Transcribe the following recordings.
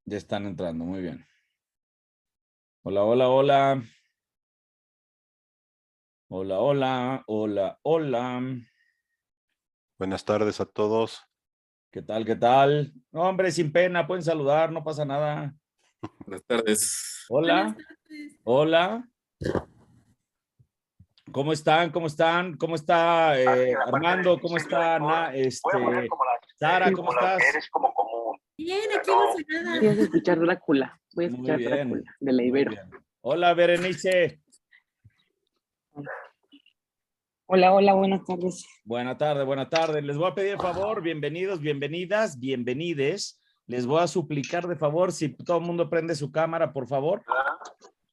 Ya están entrando, muy bien. Hola, hola, hola. Hola, hola, hola, hola. Buenas tardes a todos. ¿Qué tal, qué tal? No, hombre, sin pena, pueden saludar, no pasa nada. Buenas tardes. Hola, hola. ¿Cómo están? ¿Cómo están? ¿Cómo está Armando? ¿Cómo está Sara? ¿Cómo estás? Bien, aquí emocionada. Sí, vas a escuchar Drácula. Voy a Muy escuchar bien, Drácula, de la muy Ibero. bien. Hola, Berenice. Hola, hola, buenas tardes. Buena tarde, buena tarde. Les voy a pedir favor, bienvenidos, bienvenidas, bienvenides. Les voy a suplicar de favor, si todo el mundo prende su cámara, por favor.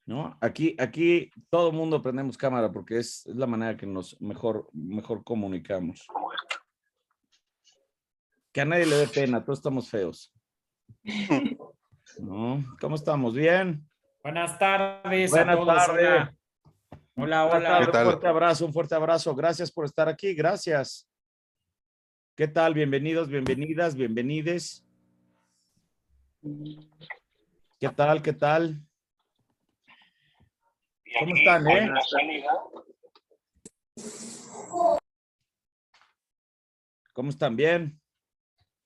¿No? Aquí todo el mundo prendemos cámara porque es la manera que nos mejor comunicamos. Que a nadie le dé pena, todos estamos feos. ¿No? ¿Cómo estamos? ¿Bien? Buenas tardes a Buenas todos. tardes. Hola, Buenas hola. tardes, ¿Qué tal? un fuerte abrazo. Gracias por estar aquí, gracias. ¿Qué tal? Bienvenidos, bienvenidas, bienvenides. ¿Qué tal? ¿Qué tal? ¿Cómo están, ¿Cómo están? ¿Bien?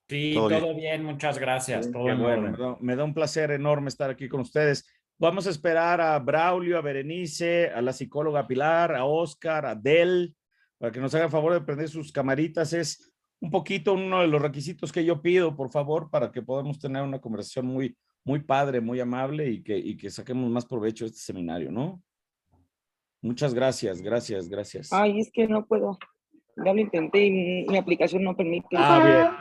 Sí, Todo bien. todo bien, muchas gracias. Todo Qué en bueno, orden. me da un placer enorme estar aquí con ustedes. Vamos a esperar a Braulio, a Berenice, a la psicóloga Pilar, a Oscar, a Del, para que nos hagan favor de prender sus camaritas. Es un poquito uno de los requisitos que yo pido, por favor, para que podamos tener una conversación muy padre, muy amable y que saquemos más provecho de este seminario, ¿no? Muchas gracias, gracias, gracias. Ay, es que no puedo. Ya lo intenté y mi aplicación no permite.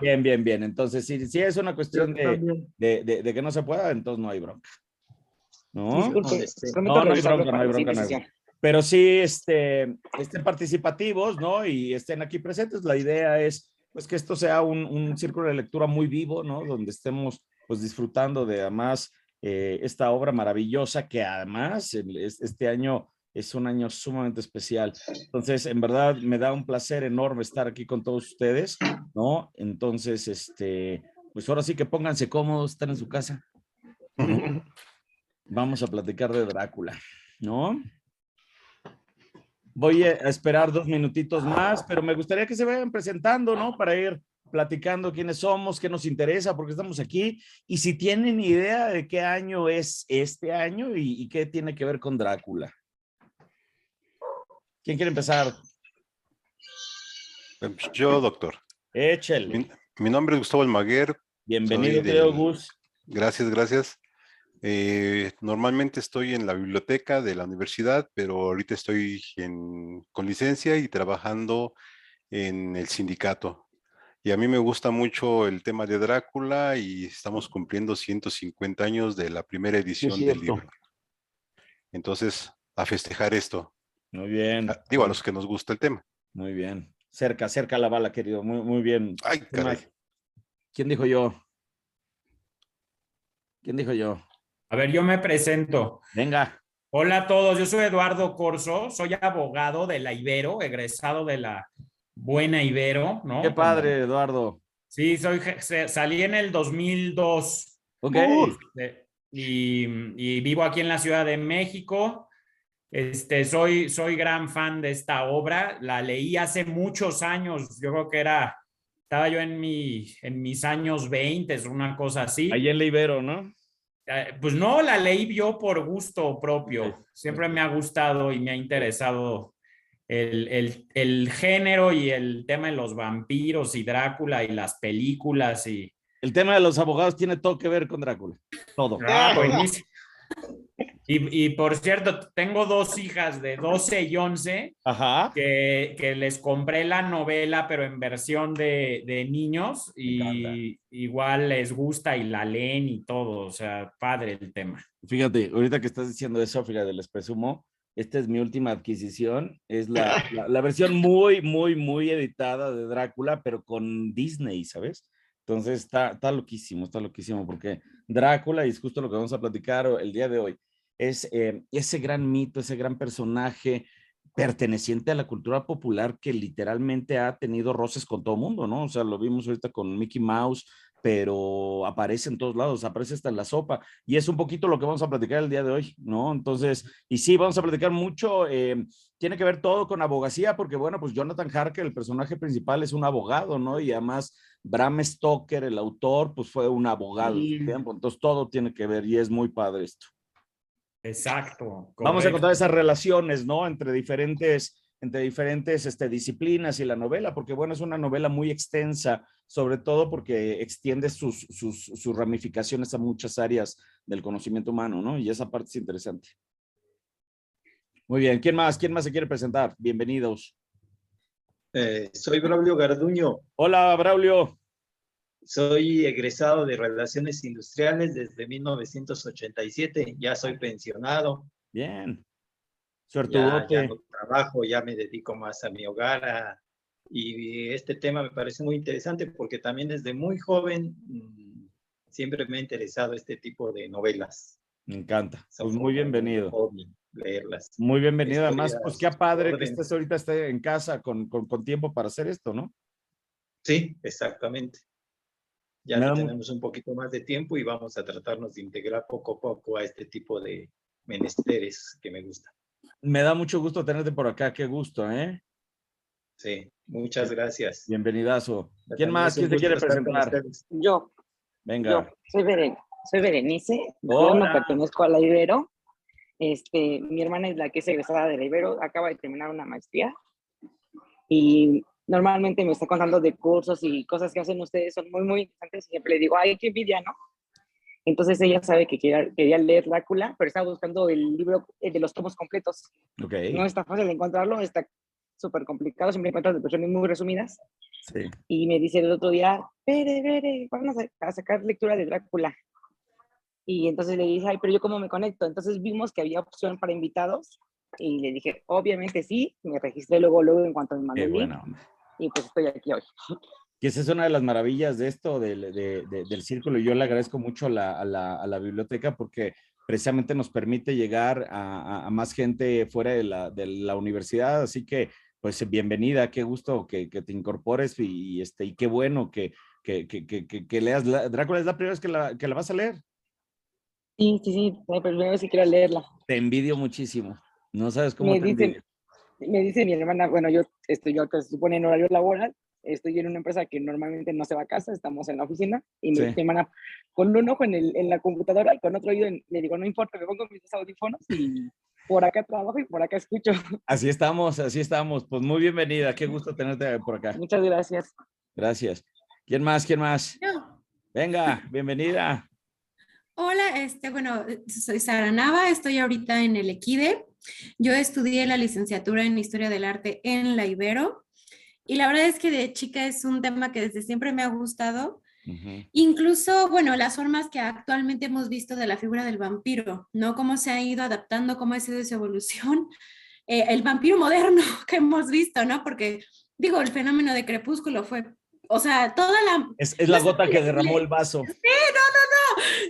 Bien. Entonces, si es una cuestión de que no se pueda, entonces no hay bronca. ¿No? Disculpe, prometo No hay revisarlo bronca, no para hay la bronca, siguiente no hay sesión. bronca. Pero sí, estén participativos, ¿no? Y estén aquí presentes. La idea es, pues, que esto sea un círculo de lectura muy vivo, ¿no? Donde estemos, pues, disfrutando de, además, esta obra maravillosa que, además, este año es un año sumamente especial. Entonces, en verdad, me da un placer enorme estar aquí con todos ustedes, ¿no? Entonces, pues, ahora sí que pónganse cómodos, están en su casa. Vamos a platicar de Drácula, ¿no? Voy a esperar 2 minutitos más, pero me gustaría que se vayan presentando, ¿no? Para ir platicando quiénes somos, qué nos interesa, porque estamos aquí. Y si tienen idea de qué año es este año y qué tiene que ver con Drácula. ¿Quién quiere empezar? Yo, doctor. Échale. Mi nombre es Gustavo Almaguer. Bienvenido, querido Gus. Gracias. Normalmente estoy en la biblioteca de la universidad, pero ahorita estoy con licencia y trabajando en el sindicato. Y a mí me gusta mucho el tema de Drácula y estamos cumpliendo 150 años de la primera edición del libro. Entonces, a festejar esto. Muy bien. Digo, a los que nos gusta el tema. Muy bien. Cerca la bala, querido. Muy bien. Ay, ¿Qué más? caray. ¿Quién dijo yo? ¿Quién dijo yo? A ver, yo me presento. Venga. Hola a todos, yo soy Eduardo Corso, soy abogado de la Ibero, egresado de la buena Ibero, ¿no? Qué padre, Eduardo. Sí, salí en el 2002. Ok. Y vivo aquí en la Ciudad de México. Soy gran fan de esta obra. La leí hace muchos años. Yo creo que estaba yo en mis años 20, una cosa así. Ahí en la Ibero, ¿no? Pues no, la leí yo por gusto propio. Okay. Siempre me ha gustado y me ha interesado el género y el tema de los vampiros y Drácula y las películas y... El tema de los abogados tiene todo que ver con Drácula. Todo. Buenísimo. Y por cierto, tengo 2 hijas de 12 y 11 Ajá. que les compré la novela, pero en versión de niños, y igual les gusta y la leen y todo. O sea, padre el tema. Fíjate, ahorita que estás diciendo eso, fíjate, les presumo, esta es mi última adquisición, es la versión muy editada de Drácula, pero con Disney, ¿sabes? Entonces está loquísimo, porque Drácula, y es justo lo que vamos a platicar el día de hoy, es ese gran mito, ese gran personaje perteneciente a la cultura popular que literalmente ha tenido roces con todo mundo, ¿no? O sea, lo vimos ahorita con Mickey Mouse, pero aparece en todos lados, aparece hasta en la sopa, y es un poquito lo que vamos a platicar el día de hoy, ¿no? Entonces, y sí, vamos a platicar mucho, tiene que ver todo con abogacía, porque bueno, pues Jonathan Harker, el personaje principal, es un abogado, ¿no? Y además Bram Stoker, el autor, pues fue un abogado en su tiempo, entonces todo tiene que ver, y es muy padre esto. Exacto. Vamos a encontrar Correcto. esas relaciones, ¿no? Entre diferentes disciplinas y la novela, porque bueno, es una novela muy extensa, sobre todo porque extiende sus ramificaciones a muchas áreas del conocimiento humano, ¿no? Y esa parte es interesante. Muy bien, ¿quién más? ¿Quién más se quiere presentar? Bienvenidos. Soy Braulio Garduño, Hola, Braulio. soy egresado de Relaciones Industriales desde 1987, ya soy pensionado, Bien. ya Suertudote. no trabajo, ya me dedico más a mi hogar y este tema me parece muy interesante porque también desde muy joven siempre me ha interesado este tipo de novelas. Me encanta. Son Pues muy como un bienvenido. hobby leerlas. Muy bienvenido. Además, pues qué padre que orden. estés ahorita en casa con tiempo para hacer esto, ¿no? Sí, exactamente. Ya Me da mu- tenemos un poquito más de tiempo y vamos a tratarnos de integrar poco a poco a este tipo de menesteres que me gustan. Me da mucho gusto tenerte por acá. Qué gusto, ¿eh? Sí, muchas gracias. Bienvenidazo. ¿Quién También más? es un ¿Quién se gusto quiere estar con presentar? ustedes. Yo Venga. soy Berenice, yo Hola. no pertenezco a la Ibero. Mi hermana es la que es egresada de la Ibero, acaba de terminar una maestría y normalmente me está contando de cursos y cosas que hacen ustedes, son muy, muy interesantes y siempre le digo, ay, qué envidia, ¿no? Entonces ella sabe que quería leer Drácula, pero estaba buscando el libro de los tomos completos. Ok. No está fácil de encontrarlo, está súper complicado, siempre encuentras versiones muy resumidas. Sí. Y me dice el otro día, vamos a sacar lectura de Drácula. Y entonces le dije, ay, pero yo cómo me conecto. Entonces vimos que había opción para invitados y le dije, obviamente sí, me registré luego en cuanto me mandó Qué el link buena onda. y pues estoy aquí hoy. Que esa es una de las maravillas de esto, del círculo. Y yo le agradezco mucho a la biblioteca porque precisamente nos permite llegar a más gente fuera de la universidad. Así que, pues, bienvenida, qué gusto que te incorpores y qué bueno que leas. Drácula, ¿es la primera vez que la vas a leer? Sí, la primera vez que quiero leerla. Te envidio muchísimo. No sabes cómo Me te envidio. dice mi hermana, bueno, yo ahorita se supone en horario laboral, estoy en una empresa que normalmente no se va a casa, estamos en la oficina, y me Sí. dice mi hermana, con un ojo en la computadora y con otro oído, le digo, no importa, me pongo mis dos audífonos y por acá trabajo y por acá escucho. Así estamos, así estamos. Pues muy bienvenida, qué gusto tenerte por acá. Muchas gracias. Gracias. ¿Quién más? ¿Quién más? No. Venga, bienvenida. Hola, bueno, soy Sara Nava, estoy ahorita en el Equide. Yo estudié la licenciatura en Historia del Arte en la Ibero y la verdad es que de chica es un tema que desde siempre me ha gustado. Ujú. Incluso, bueno, las formas que actualmente hemos visto de la figura del vampiro, ¿no? Cómo se ha ido adaptando, cómo ha sido su evolución. El vampiro moderno que hemos visto, ¿no? Porque, digo, el fenómeno de Crepúsculo fue, o sea, toda la... Es la gota que derramó el vaso.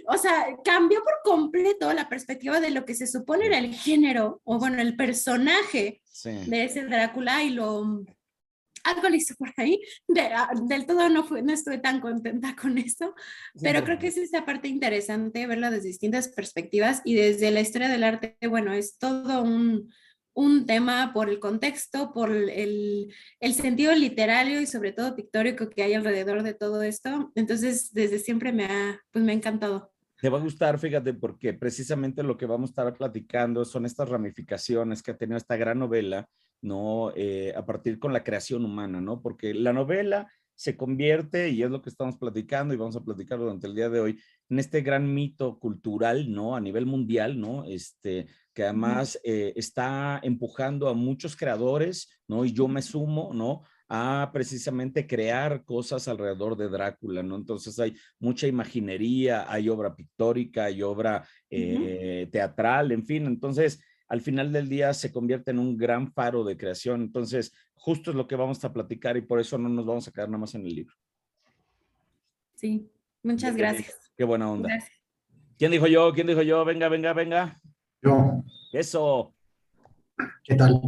O sea, cambió por completo la perspectiva de lo que se supone era el género, o bueno, el personaje Sí. de ese Drácula y algo le hizo por ahí. Del todo no estuve tan contenta con eso, pero creo que es esa parte interesante verlo desde distintas perspectivas y desde la historia del arte, bueno, es todo un tema por el contexto, por el sentido literario y sobre todo pictórico que hay alrededor de todo esto. Entonces, desde siempre me ha encantado. Te va a gustar, fíjate, porque precisamente lo que vamos a estar platicando son estas ramificaciones que ha tenido esta gran novela, ¿no? A partir con la creación humana, ¿no? Porque la novela se convierte, y es lo que estamos platicando y vamos a platicar durante el día de hoy, en este gran mito cultural, ¿no? A nivel mundial, ¿no? Que además está empujando a muchos creadores, ¿no? Y yo me sumo, ¿no? A precisamente crear cosas alrededor de Drácula, ¿no? Entonces hay mucha imaginería, hay obra pictórica, hay obra teatral, en fin, entonces al final del día se convierte en un gran faro de creación, entonces justo es lo que vamos a platicar y por eso no nos vamos a quedar nada más en el libro. Sí, muchas gracias. Qué buena onda. Gracias. ¿Quién dijo yo? ¿Quién dijo yo? Venga, venga, venga. Yo, Eso. ¿qué tal?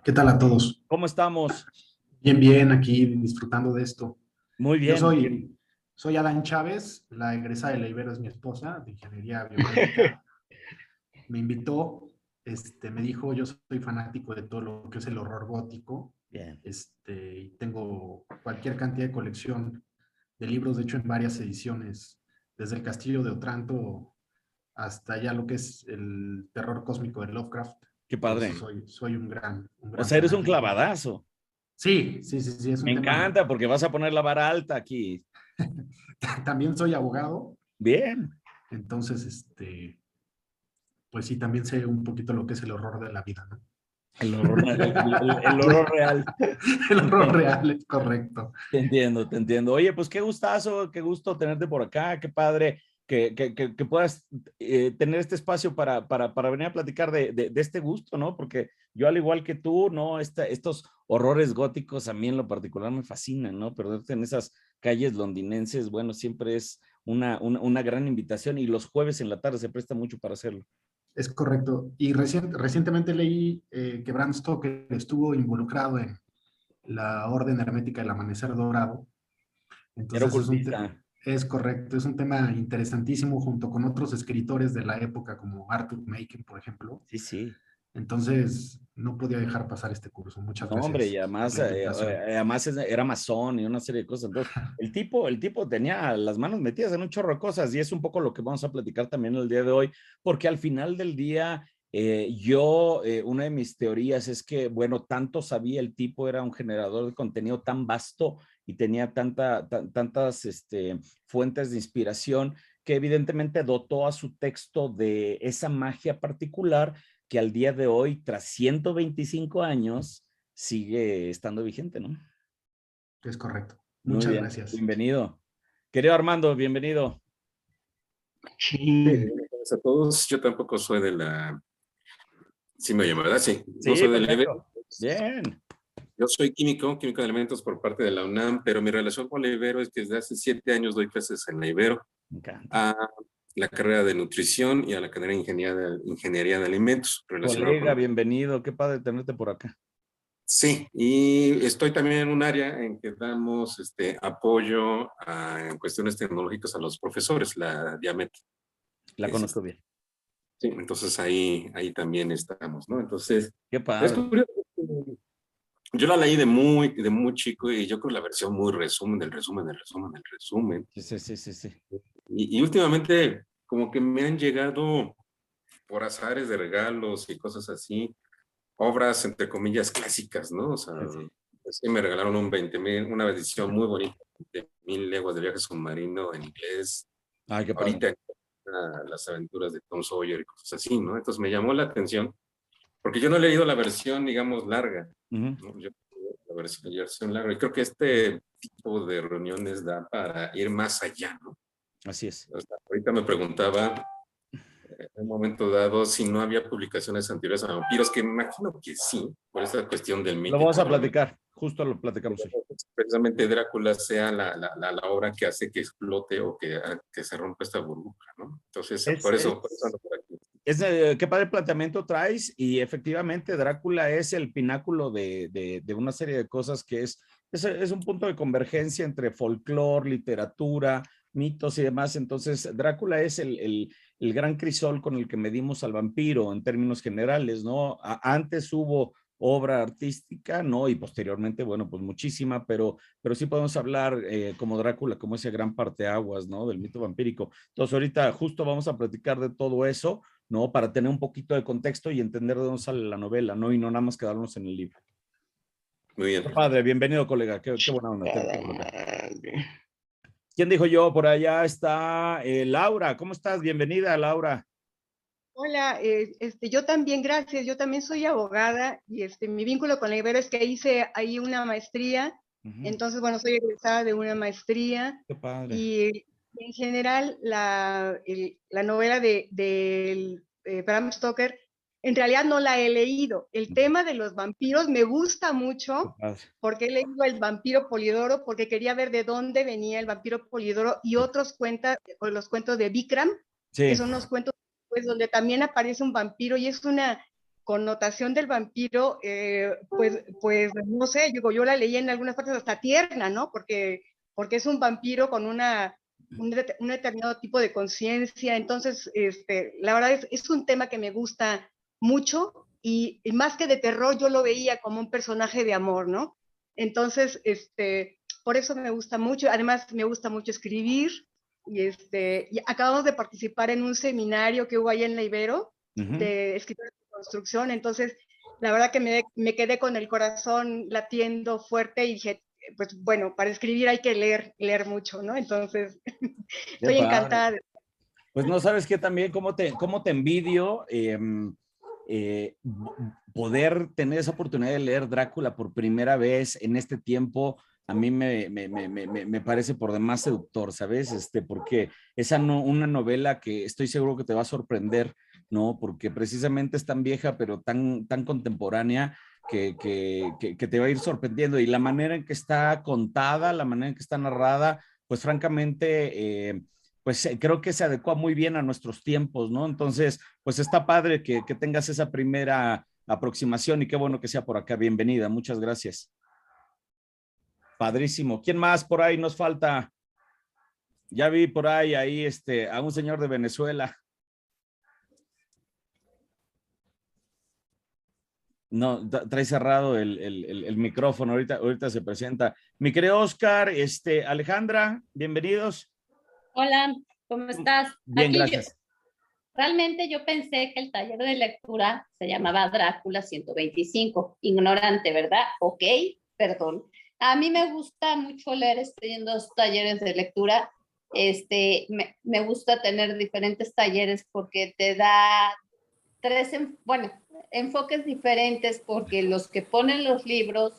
¿Qué tal a todos? ¿Cómo estamos? Bien, bien, aquí disfrutando de esto. Muy bien. Yo soy Soy Adán Chávez, la egresada de la Ibero es mi esposa, de Ingeniería Biomédica. Me invitó, me dijo, yo soy fanático de todo lo que es el horror gótico. Bien. Y tengo cualquier cantidad de colección de libros, de hecho en varias ediciones, desde el Castillo de Otranto hasta ya lo que es el terror cósmico de Lovecraft. Qué padre. Soy un gran O sea, eres un fanático. clavadazo. Sí, es un Me tema. encanta porque vas a poner la vara alta aquí. También soy abogado. Bien. Entonces, pues sí, también sé un poquito lo que es el horror de la vida, ¿no? El horror, el horror real. El horror real, es correcto. Te entiendo. Oye, pues qué gustazo, qué gusto tenerte por acá, qué padre que puedas tener este espacio para venir a platicar de este gusto, ¿no? Porque yo al igual que tú, ¿no? Estos horrores góticos a mí en lo particular me fascinan, ¿no? Perderte en esas calles londinenses, bueno, siempre es una gran invitación y los jueves en la tarde se presta mucho para hacerlo. Es correcto. Y recientemente leí que Bram Stoker estuvo involucrado en la Orden Hermética del Amanecer Dorado. Entonces es correcto, es un tema interesantísimo junto con otros escritores de la época como Arthur Machen, por ejemplo. Sí. Entonces no podía dejar pasar este curso. Muchas gracias. Hombre, y además era masón y una serie de cosas. Entonces, el tipo tenía las manos metidas en un chorro de cosas y es un poco lo que vamos a platicar también el día de hoy, porque al final del día, una de mis teorías es que, bueno, tanto sabía el tipo, era un generador de contenido tan vasto y tenía tantas fuentes de inspiración que evidentemente dotó a su texto de esa magia particular que al día de hoy, tras 125 años, sigue estando vigente, ¿no? Es correcto. Muchas gracias. Bienvenido. Querido Armando, bienvenido. Sí, gracias a todos. Yo tampoco soy de la... Sí me oye, ¿verdad? Sí. No soy del Ibero. Bien. Yo soy químico de elementos por parte de la UNAM, pero mi relación con la Ibero es que desde hace 7 años doy clases en la Ibero. Me encanta. A la carrera de nutrición y a la carrera de ingeniería de alimentos. Colega, bienvenido. Qué padre tenerte por acá. Sí, y estoy también en un área en que damos apoyo en cuestiones tecnológicas a los profesores, la Diamet. La conozco bien. Sí, entonces ahí también estamos, ¿no? Entonces, qué padre. Es curioso. Yo la leí de muy chico y yo creo la versión muy resumen del resumen. Sí. Y últimamente como que me han llegado por azares de regalos y cosas así, obras entre comillas clásicas, ¿no? O sea, sí me regalaron una edición muy bonita de 1000 leguas de viaje submarino en inglés. Ay, qué padre. Ahorita las aventuras de Tom Sawyer y cosas así, ¿no? Entonces me llamó la atención, porque yo no he leído la versión, digamos, larga, ¿no? Yo la versión larga, y creo que este tipo de reuniones da para ir más allá, ¿no? Así es. O sea, ahorita me preguntaba en un momento dado si no había publicaciones anteriores a vampiros, que me imagino que sí, por esa cuestión del mito. Lo vamos a platicar, justo lo platicamos hoy. Precisamente Drácula sea la obra que hace que explote o que se rompa esta burbuja, ¿no? Entonces, por eso ando por aquí. Qué padre planteamiento traes, y efectivamente Drácula es el pináculo de una serie de cosas que es un punto de convergencia entre folclore, literatura, mitos y demás. Entonces, Drácula es el gran crisol con el que medimos al vampiro en términos generales, ¿no? Antes hubo obra artística, ¿no? Y posteriormente, bueno, pues muchísima, pero sí podemos hablar como Drácula, como ese gran parteaguas, ¿no? Del mito vampírico. Entonces, ahorita justo vamos a platicar de todo eso, ¿no? Para tener un poquito de contexto y entender de dónde sale la novela, ¿no? Y no nada más quedarnos en el libro. Muy bien. Padre, bienvenido, colega. Qué buena onda. ¿Quién dijo yo? Por allá está Laura. ¿Cómo estás? Bienvenida, Laura. Hola, yo también, gracias. Yo también soy abogada y mi vínculo con la Ibero es que hice ahí una maestría. Entonces, bueno, soy egresada de una maestría. Qué padre. Y en general, la novela de Bram Stoker, en realidad no la he leído. El tema de los vampiros me gusta mucho porque he leído El vampiro Polidoro, porque quería ver de dónde venía el vampiro Polidoro y otros los cuentos de Vikram, que son unos cuentos pues, donde también aparece un vampiro y es una connotación del vampiro, pues no sé, yo la leí en algunas partes hasta tierna, ¿no? Porque porque es un vampiro con un determinado tipo de conciencia. Entonces, la verdad es un tema que me gusta mucho y más que de terror, yo lo veía como un personaje de amor, ¿no? Entonces, por eso me gusta mucho. Además, me gusta mucho escribir y acabamos de participar en un seminario que hubo ahí en la Ibero de escritores de construcción. Entonces, la verdad que me quedé con el corazón latiendo fuerte y dije, pues bueno, para escribir hay que leer mucho, ¿no? Entonces, estoy encantada. Pues no sabes qué también, cómo te envidio poder tener esa oportunidad de leer Drácula por primera vez en este tiempo. A mí me parece por demás seductor, ¿sabes? Porque es una novela que estoy seguro que te va a sorprender, ¿no? Porque precisamente es tan vieja, pero tan contemporánea, que te va a ir sorprendiendo. Y la manera en que está contada, la manera en que está narrada, pues francamente, pues creo que se adecua muy bien a nuestros tiempos, ¿no? Entonces, pues está padre que tengas esa primera aproximación y qué bueno que sea por acá. Bienvenida, muchas gracias. Padrísimo. ¿Quién más por ahí nos falta? Ya vi por ahí a un señor de Venezuela. No, trae cerrado el micrófono, ahorita se presenta. Mi querido Oscar, Alejandra, bienvenidos. Hola, ¿cómo estás? Bien, gracias. Realmente yo pensé que el taller de lectura se llamaba Drácula 125. Ignorante, ¿verdad? Ok, perdón. A mí me gusta mucho leer, estoy en 2 talleres de lectura. Me gusta tener diferentes talleres porque te da 3, enfoques diferentes, porque los que ponen los libros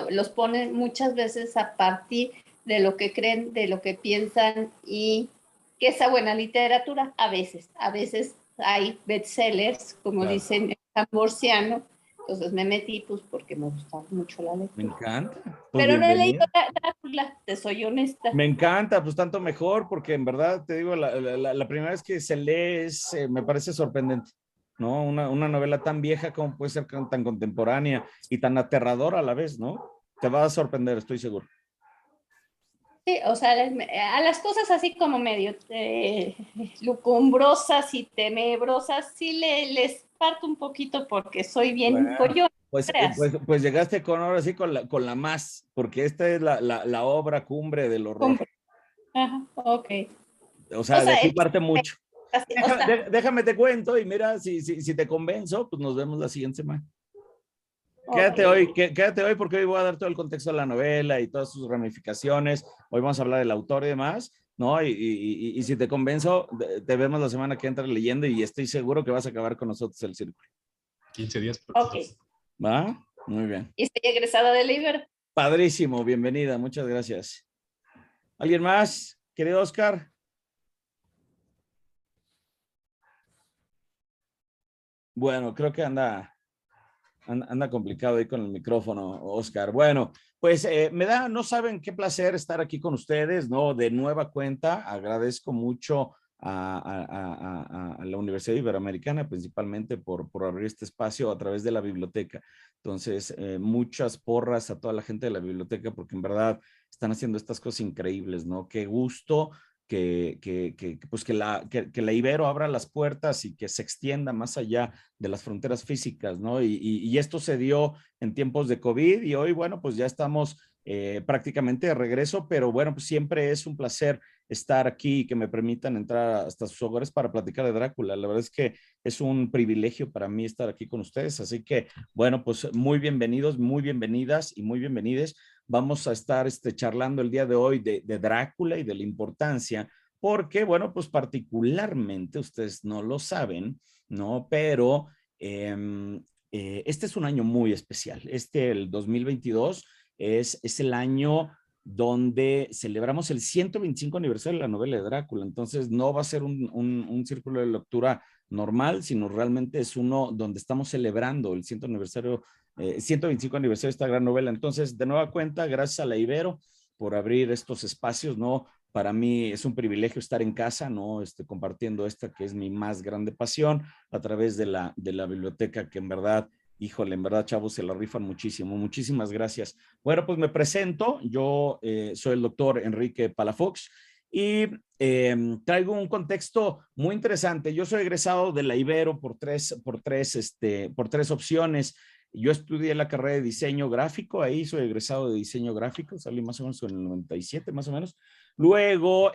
los ponen muchas veces a partir de lo que creen, de lo que piensan, y que esa buena literatura, a veces hay bestsellers, como claro, dicen en Zamorciano. Entonces me metí pues porque me gusta mucho la lectura. Me encanta. Pues pero no he leído Drácula, te soy honesta. Me encanta, pues tanto mejor, porque en verdad te digo, la primera vez que se lee me parece sorprendente, ¿no? Una novela tan vieja como puede ser tan contemporánea y tan aterradora a la vez, ¿no? Te va a sorprender, estoy seguro. Sí, o sea, a las cosas así como medio lucumbrosas y tenebrosas, sí les parto un poquito porque soy bien coyona. Pues llegaste ahora sí con la más, porque esta es la obra cumbre del horror. Ajá, ok. O sea, de aquí parte mucho. Déjame te cuento y mira, si te convenzo, pues nos vemos la siguiente semana. Okay. Quédate hoy porque hoy voy a dar todo el contexto de la novela y todas sus ramificaciones. Hoy vamos a hablar del autor y demás, ¿no? Y si te convenzo, te vemos la semana que entra leyendo y estoy seguro que vas a acabar con nosotros el círculo. 15 días. Ok. ¿Va? Muy bien. ¿Y estoy egresada del Ibero? Padrísimo, bienvenida, muchas gracias. ¿Alguien más? Querido Oscar. Bueno, creo que anda complicado ahí con el micrófono, Oscar. Bueno, pues no saben qué placer estar aquí con ustedes, ¿no? De nueva cuenta, agradezco mucho a la Universidad Iberoamericana, principalmente por abrir este espacio a través de la biblioteca. Entonces, muchas porras a toda la gente de la biblioteca, porque en verdad están haciendo estas cosas increíbles, ¿no? Qué gusto que la Ibero abra las puertas y que se extienda más allá de las fronteras físicas, ¿no? Y esto se dio en tiempos de COVID y hoy, bueno, pues ya estamos prácticamente de regreso, pero bueno, pues siempre es un placer estar aquí y que me permitan entrar hasta sus hogares para platicar de Drácula. La verdad es que es un privilegio para mí estar aquí con ustedes, así que, bueno, pues muy bienvenidos, muy bienvenidas y muy bienvenides. Vamos a estar charlando el día de hoy de Drácula y de la importancia, porque, bueno, pues particularmente, ustedes no lo saben, ¿no? Pero este es un año muy especial. El 2022, es el año donde celebramos el 125 aniversario de la novela de Drácula. Entonces, no va a ser un círculo de lectura normal, sino realmente es uno donde estamos celebrando el 125 aniversario de esta gran novela. Entonces, de nueva cuenta, gracias a la Ibero por abrir estos espacios, ¿no? Para mí es un privilegio estar en casa, ¿no? Compartiendo esta que es mi más grande pasión a través de la biblioteca, que en verdad híjole, en verdad, chavos, se la rifan muchísimo. Muchísimas gracias. Bueno, pues me presento. Yo soy el doctor Enrique Palafox y traigo un contexto muy interesante. Yo soy egresado de la Ibero por tres opciones. Yo estudié la carrera de diseño gráfico, ahí soy egresado de diseño gráfico, salí más o menos en el 97, más o menos. Luego,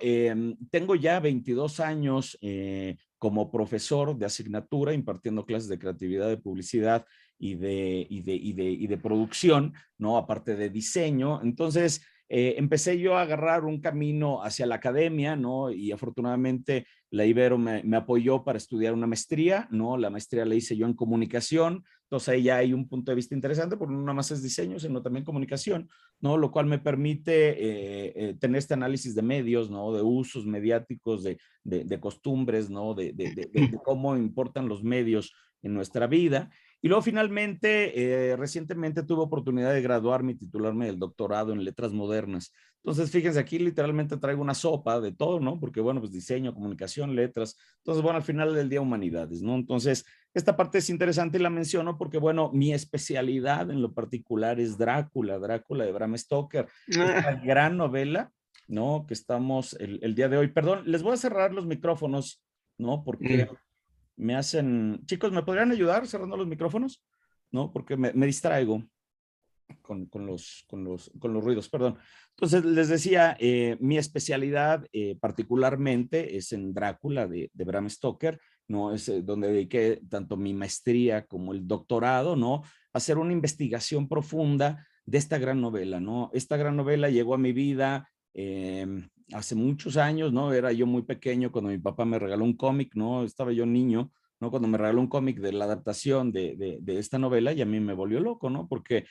tengo ya 22 años como profesor de asignatura, impartiendo clases de creatividad, de publicidad y de producción, ¿no? Aparte de diseño. Entonces, empecé yo a agarrar un camino hacia la academia, ¿no? Y afortunadamente la Ibero me apoyó para estudiar una maestría, ¿no? La maestría la hice yo en comunicación. Entonces ahí ya hay un punto de vista interesante, porque no nada más es diseño, sino también comunicación, ¿no? Lo cual me permite tener este análisis de medios, ¿no? De usos mediáticos, de costumbres, ¿no? De cómo importan los medios en nuestra vida. Y luego finalmente, recientemente tuve oportunidad de graduarme y titularme del doctorado en letras modernas. Entonces, fíjense, aquí literalmente traigo una sopa de todo, ¿no? Porque, bueno, pues diseño, comunicación, letras. Entonces, bueno, al final del día, humanidades, ¿no? Entonces, esta parte es interesante y la menciono porque, bueno, mi especialidad en lo particular es Drácula de Bram Stoker. Esta gran novela, ¿no? Que estamos el día de hoy. Perdón, les voy a cerrar los micrófonos, ¿no? Porque me hacen... Chicos, ¿me podrían ayudar cerrando los micrófonos? ¿No? Porque me distraigo con los ruidos, perdón. Entonces, les decía, mi especialidad particularmente es en Drácula de Bram Stoker, ¿no? Es donde dediqué tanto mi maestría como el doctorado, ¿no? A hacer una investigación profunda de esta gran novela, ¿no? Esta gran novela llegó a mi vida hace muchos años, ¿no? Era yo muy pequeño cuando mi papá me regaló un cómic, ¿no? Estaba yo niño, ¿no? Cuando me regaló un cómic de la adaptación de esta novela, y a mí me volvió loco, ¿no? Porque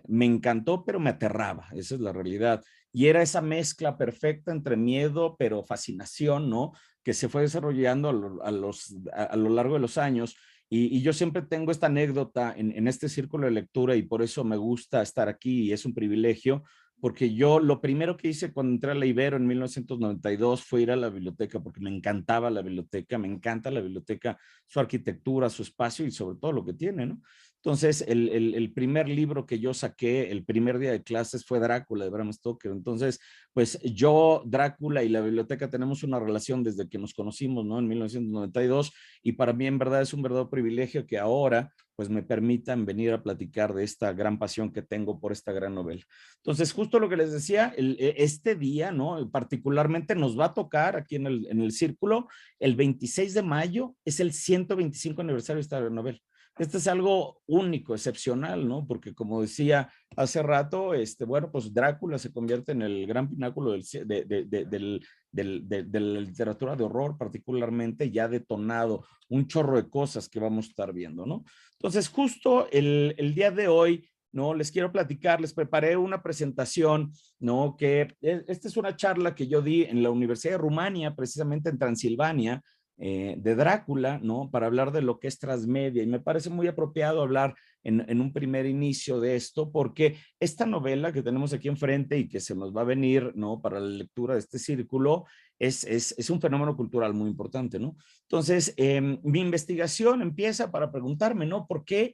me encantó, pero me aterraba, esa es la realidad. Y era esa mezcla perfecta entre miedo, pero fascinación, ¿no? Que se fue desarrollando a lo largo de los años. Y yo siempre tengo esta anécdota en este círculo de lectura, y por eso me gusta estar aquí y es un privilegio, porque yo lo primero que hice cuando entré a la Ibero en 1992 fue ir a la biblioteca, porque me encantaba la biblioteca, me encanta la biblioteca, su arquitectura, su espacio y sobre todo lo que tiene, ¿no? Entonces, el primer libro que yo saqué el primer día de clases fue Drácula de Bram Stoker. Entonces, pues yo, Drácula y la biblioteca tenemos una relación desde que nos conocimos, ¿no? En 1992, y para mí en verdad es un verdadero privilegio que ahora pues me permitan venir a platicar de esta gran pasión que tengo por esta gran novela. Entonces, justo lo que les decía, este día, ¿no? Particularmente nos va a tocar aquí en el círculo, el 26 de mayo es el 125 aniversario de esta gran novela. Este es algo único, excepcional, ¿no? Porque como decía hace rato, bueno, pues Drácula se convierte en el gran pináculo de la literatura de horror, particularmente, ya detonado un chorro de cosas que vamos a estar viendo, ¿no? Entonces, justo el día de hoy, ¿no? Les quiero platicar, les preparé una presentación, ¿no? Que esta es una charla que yo di en la Universidad de Rumania, precisamente en Transilvania, de Drácula, ¿no? Para hablar de lo que es transmedia, y me parece muy apropiado hablar en un primer inicio de esto, porque esta novela que tenemos aquí enfrente y que se nos va a venir, ¿no? Para la lectura de este círculo, es un fenómeno cultural muy importante, ¿no? Entonces, mi investigación empieza para preguntarme, ¿no? ¿Por qué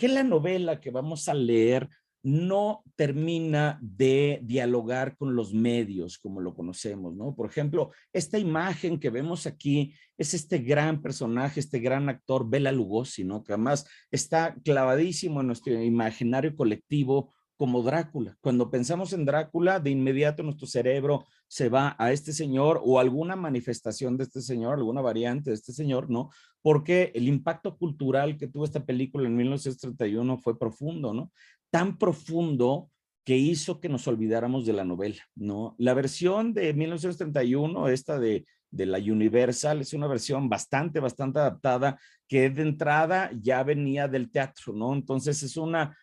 la novela que vamos a leer no termina de dialogar con los medios como lo conocemos, ¿no? Por ejemplo, esta imagen que vemos aquí es este gran personaje, este gran actor, Bela Lugosi, ¿no? Que además está clavadísimo en nuestro imaginario colectivo como Drácula. Cuando pensamos en Drácula, de inmediato nuestro cerebro se va a este señor o alguna manifestación de este señor, alguna variante de este señor, ¿no? Porque el impacto cultural que tuvo esta película en 1931 fue profundo, ¿no? Tan profundo que hizo que nos olvidáramos de la novela, ¿no? La versión de 1931, esta de la Universal, es una versión bastante adaptada, que de entrada ya venía del teatro, ¿no? Entonces es una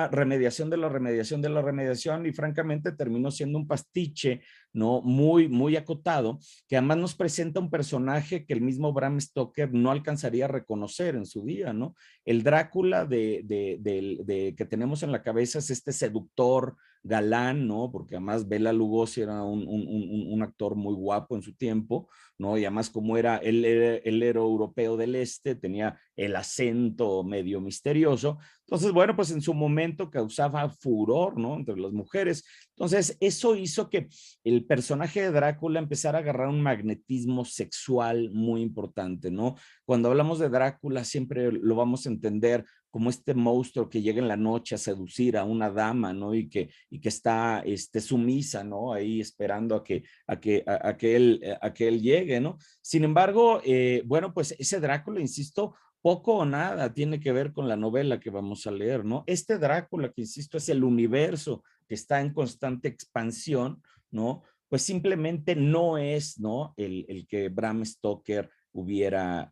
remediación de la remediación de la remediación, y francamente terminó siendo un pastiche, ¿no? Muy acotado, que además nos presenta un personaje que el mismo Bram Stoker no alcanzaría a reconocer en su día, ¿no? El Drácula que tenemos en la cabeza es este seductor, galán, ¿no? Porque además Bela Lugosi era un actor muy guapo en su tiempo, ¿no? Y además como él era europeo del este, tenía el acento medio misterioso. Entonces, bueno, pues en su momento causaba furor, ¿no? Entre las mujeres. Entonces, eso hizo que el personaje de Drácula empezara a agarrar un magnetismo sexual muy importante, ¿no? Cuando hablamos de Drácula, siempre lo vamos a entender como este monstruo que llega en la noche a seducir a una dama, ¿no? Y que está sumisa, ¿no? Ahí esperando a que él llegue, ¿no? Sin embargo, bueno, pues ese Drácula, insisto, poco o nada tiene que ver con la novela que vamos a leer, ¿no? Este Drácula, que insisto, es el universo que está en constante expansión, ¿no? Pues simplemente no es, ¿no? El que Bram Stoker hubiera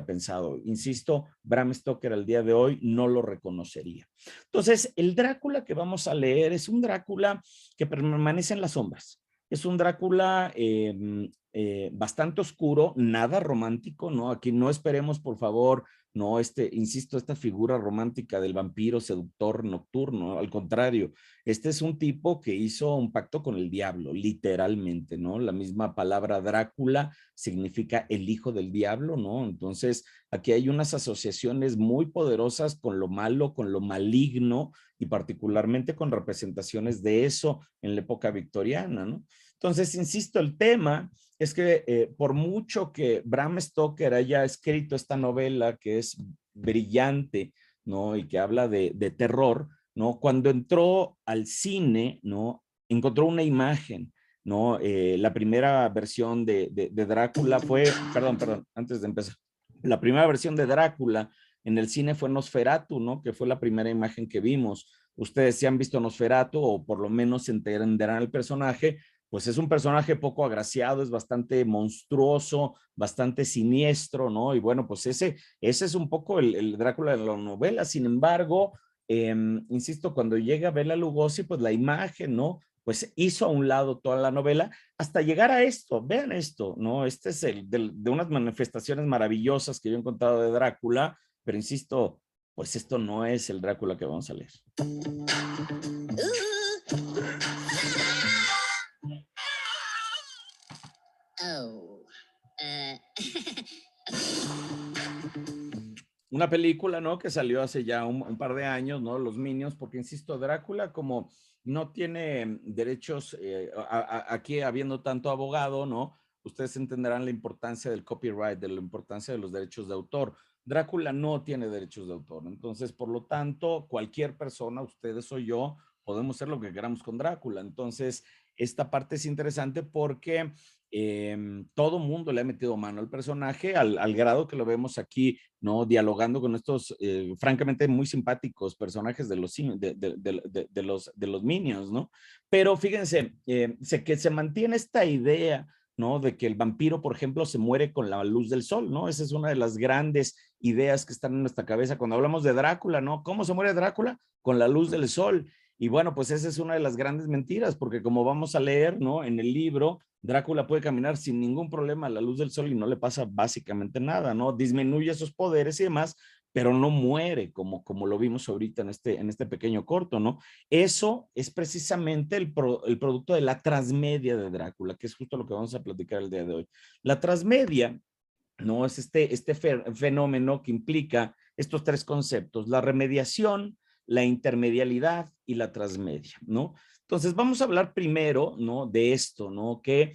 pensado. Insisto, Bram Stoker al día de hoy no lo reconocería. Entonces, el Drácula que vamos a leer es un Drácula que permanece en las sombras. Es un Drácula bastante oscuro, nada romántico, ¿no? Aquí no esperemos, por favor, no, insisto, esta figura romántica del vampiro seductor nocturno, al contrario, este es un tipo que hizo un pacto con el diablo, literalmente, ¿no? La misma palabra Drácula significa el hijo del diablo, ¿no? Entonces, aquí hay unas asociaciones muy poderosas con lo malo, con lo maligno, y particularmente con representaciones de eso en la época victoriana, ¿no? Entonces, insisto, el tema es que por mucho que Bram Stoker haya escrito esta novela que es brillante, ¿no? Y que habla de terror, ¿no? Cuando entró al cine, ¿no? Encontró una imagen, ¿no? La primera versión de Drácula fue, perdón, antes de empezar, la primera versión de Drácula en el cine fue Nosferatu, ¿no? Que fue la primera imagen que vimos. Ustedes si han visto Nosferatu o por lo menos entenderán el personaje, pues es un personaje poco agraciado, es bastante monstruoso, bastante siniestro, ¿no? Y bueno, pues ese es un poco el Drácula de la novela. Sin embargo, insisto, cuando llega Bela Lugosi, pues la imagen, ¿no? Pues hizo a un lado toda la novela hasta llegar a esto. Vean esto, ¿no? Este es de unas manifestaciones maravillosas que yo he encontrado de Drácula, pero insisto, pues esto no es el Drácula que vamos a leer. Una película, ¿no? Que salió hace ya un par de años, ¿no? Los Minions, porque insisto, Drácula como no tiene derechos, aquí habiendo tanto abogado, ¿no? Ustedes entenderán la importancia del copyright, de la importancia de los derechos de autor. Drácula no tiene derechos de autor, entonces, por lo tanto, cualquier persona, ustedes o yo, podemos hacer lo que queramos con Drácula. Entonces, esta parte es interesante porque todo mundo le ha metido mano al personaje al grado que lo vemos aquí, ¿no? Dialogando con estos, francamente, muy simpáticos personajes de los Minions, ¿no? Pero fíjense, que se mantiene esta idea, ¿no? De que el vampiro, por ejemplo, se muere con la luz del sol, ¿no? Esa es una de las grandes ideas que están en nuestra cabeza cuando hablamos de Drácula, ¿no? ¿Cómo se muere Drácula? Con la luz del sol. Y bueno, pues esa es una de las grandes mentiras, porque como vamos a leer, ¿no? En el libro, Drácula puede caminar sin ningún problema a la luz del sol y no le pasa básicamente nada, ¿no? Disminuye sus poderes y demás, pero no muere como lo vimos ahorita en este pequeño corto, ¿no? Eso es precisamente el producto de la transmedia de Drácula, que es justo lo que vamos a platicar el día de hoy. La transmedia, ¿no? Es este fenómeno que implica estos tres conceptos: la remediación, la intermedialidad y la transmedia, ¿no? Entonces vamos a hablar primero, ¿no? De esto, ¿no? Que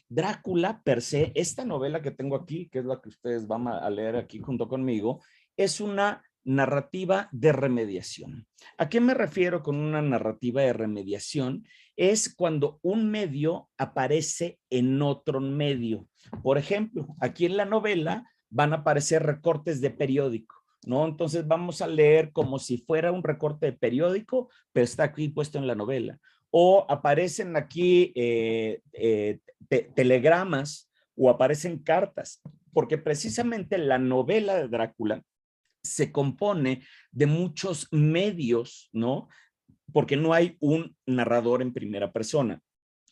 Drácula per se, esta novela que tengo aquí, que es la que ustedes van a leer aquí junto conmigo, es una narrativa de remediación. ¿A qué me refiero con una narrativa de remediación? Es cuando un medio aparece en otro medio. Por ejemplo, aquí en la novela van a aparecer recortes de periódico, ¿no? Entonces vamos a leer como si fuera un recorte de periódico, pero está aquí puesto en la novela. O aparecen aquí telegramas o aparecen cartas, porque precisamente la novela de Drácula se compone de muchos medios, ¿no? Porque no hay un narrador en primera persona.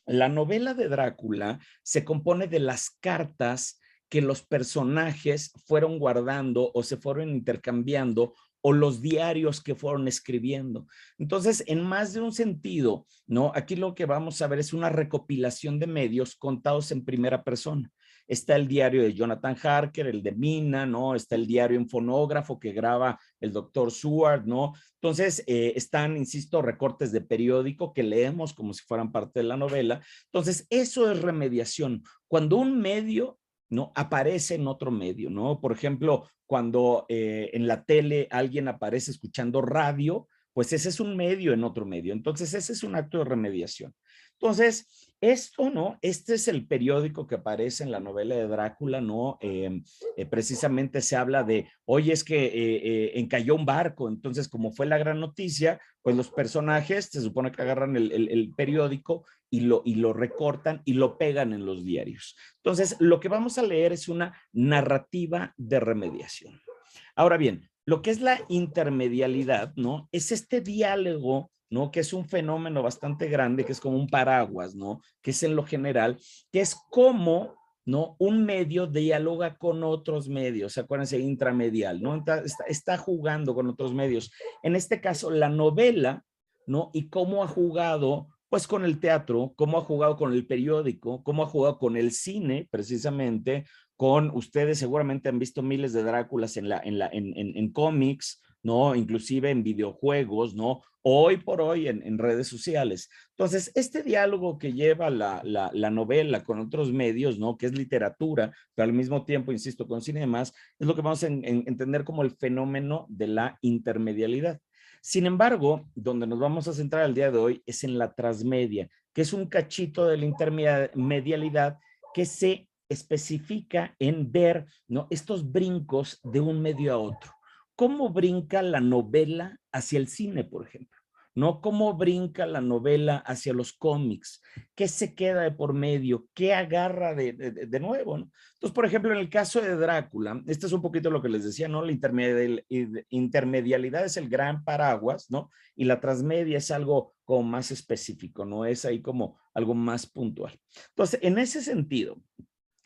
La novela de Drácula se compone de las cartas que los personajes fueron guardando o se fueron intercambiando o los diarios que fueron escribiendo. Entonces, en más de un sentido, ¿no? Aquí lo que vamos a ver es una recopilación de medios contados en primera persona. Está el diario de Jonathan Harker, el de Mina, ¿no? Está el diario Infonógrafo que graba el doctor Seward, ¿no? Entonces, están, insisto, recortes de periódico que leemos como si fueran parte de la novela. Entonces, eso es remediación. Cuando un medio, ¿no? aparece en otro medio, ¿no? Por ejemplo, cuando en la tele alguien aparece escuchando radio, pues ese es un medio en otro medio. Entonces, ese es un acto de remediación. Entonces, esto, ¿no? Este es el periódico que aparece en la novela de Drácula, ¿no? Precisamente se habla de, oye, es que encalló un barco. Entonces, como fue la gran noticia, pues los personajes se supone que agarran el periódico y lo recortan y lo pegan en los diarios. Entonces, lo que vamos a leer es una narrativa de remediación. Ahora bien, lo que es la intermedialidad, ¿no? Es este diálogo, ¿no? Que es un fenómeno bastante grande, que es como un paraguas, ¿no? Que es en lo general, que es como, ¿no? Un medio dialoga con otros medios, acuérdense, intramedial, ¿no? Está jugando con otros medios. En este caso, la novela, ¿no? Y cómo ha jugado, pues, con el teatro, cómo ha jugado con el periódico, cómo ha jugado con el cine, precisamente, con ustedes seguramente han visto miles de Dráculas en cómics, ¿no? Inclusive en videojuegos, ¿no? Hoy por hoy en redes sociales. Entonces, este diálogo que lleva la novela con otros medios, ¿no? Que es literatura, pero al mismo tiempo, insisto, con cine y demás, es lo que vamos a entender como el fenómeno de la intermedialidad. Sin embargo, donde nos vamos a centrar el día de hoy es en la transmedia, que es un cachito de la intermedialidad que se especifica en ver, ¿no? estos brincos de un medio a otro. ¿Cómo brinca la novela hacia el cine, por ejemplo? ¿No? ¿Cómo brinca la novela hacia los cómics? ¿Qué se queda de por medio? ¿Qué agarra de nuevo? ¿No? Entonces, por ejemplo, en el caso de Drácula, este es un poquito lo que les decía, ¿no? La intermedialidad es el gran paraguas, ¿no? Y la transmedia es algo como más específico, ¿no? Es ahí como algo más puntual. Entonces, en ese sentido,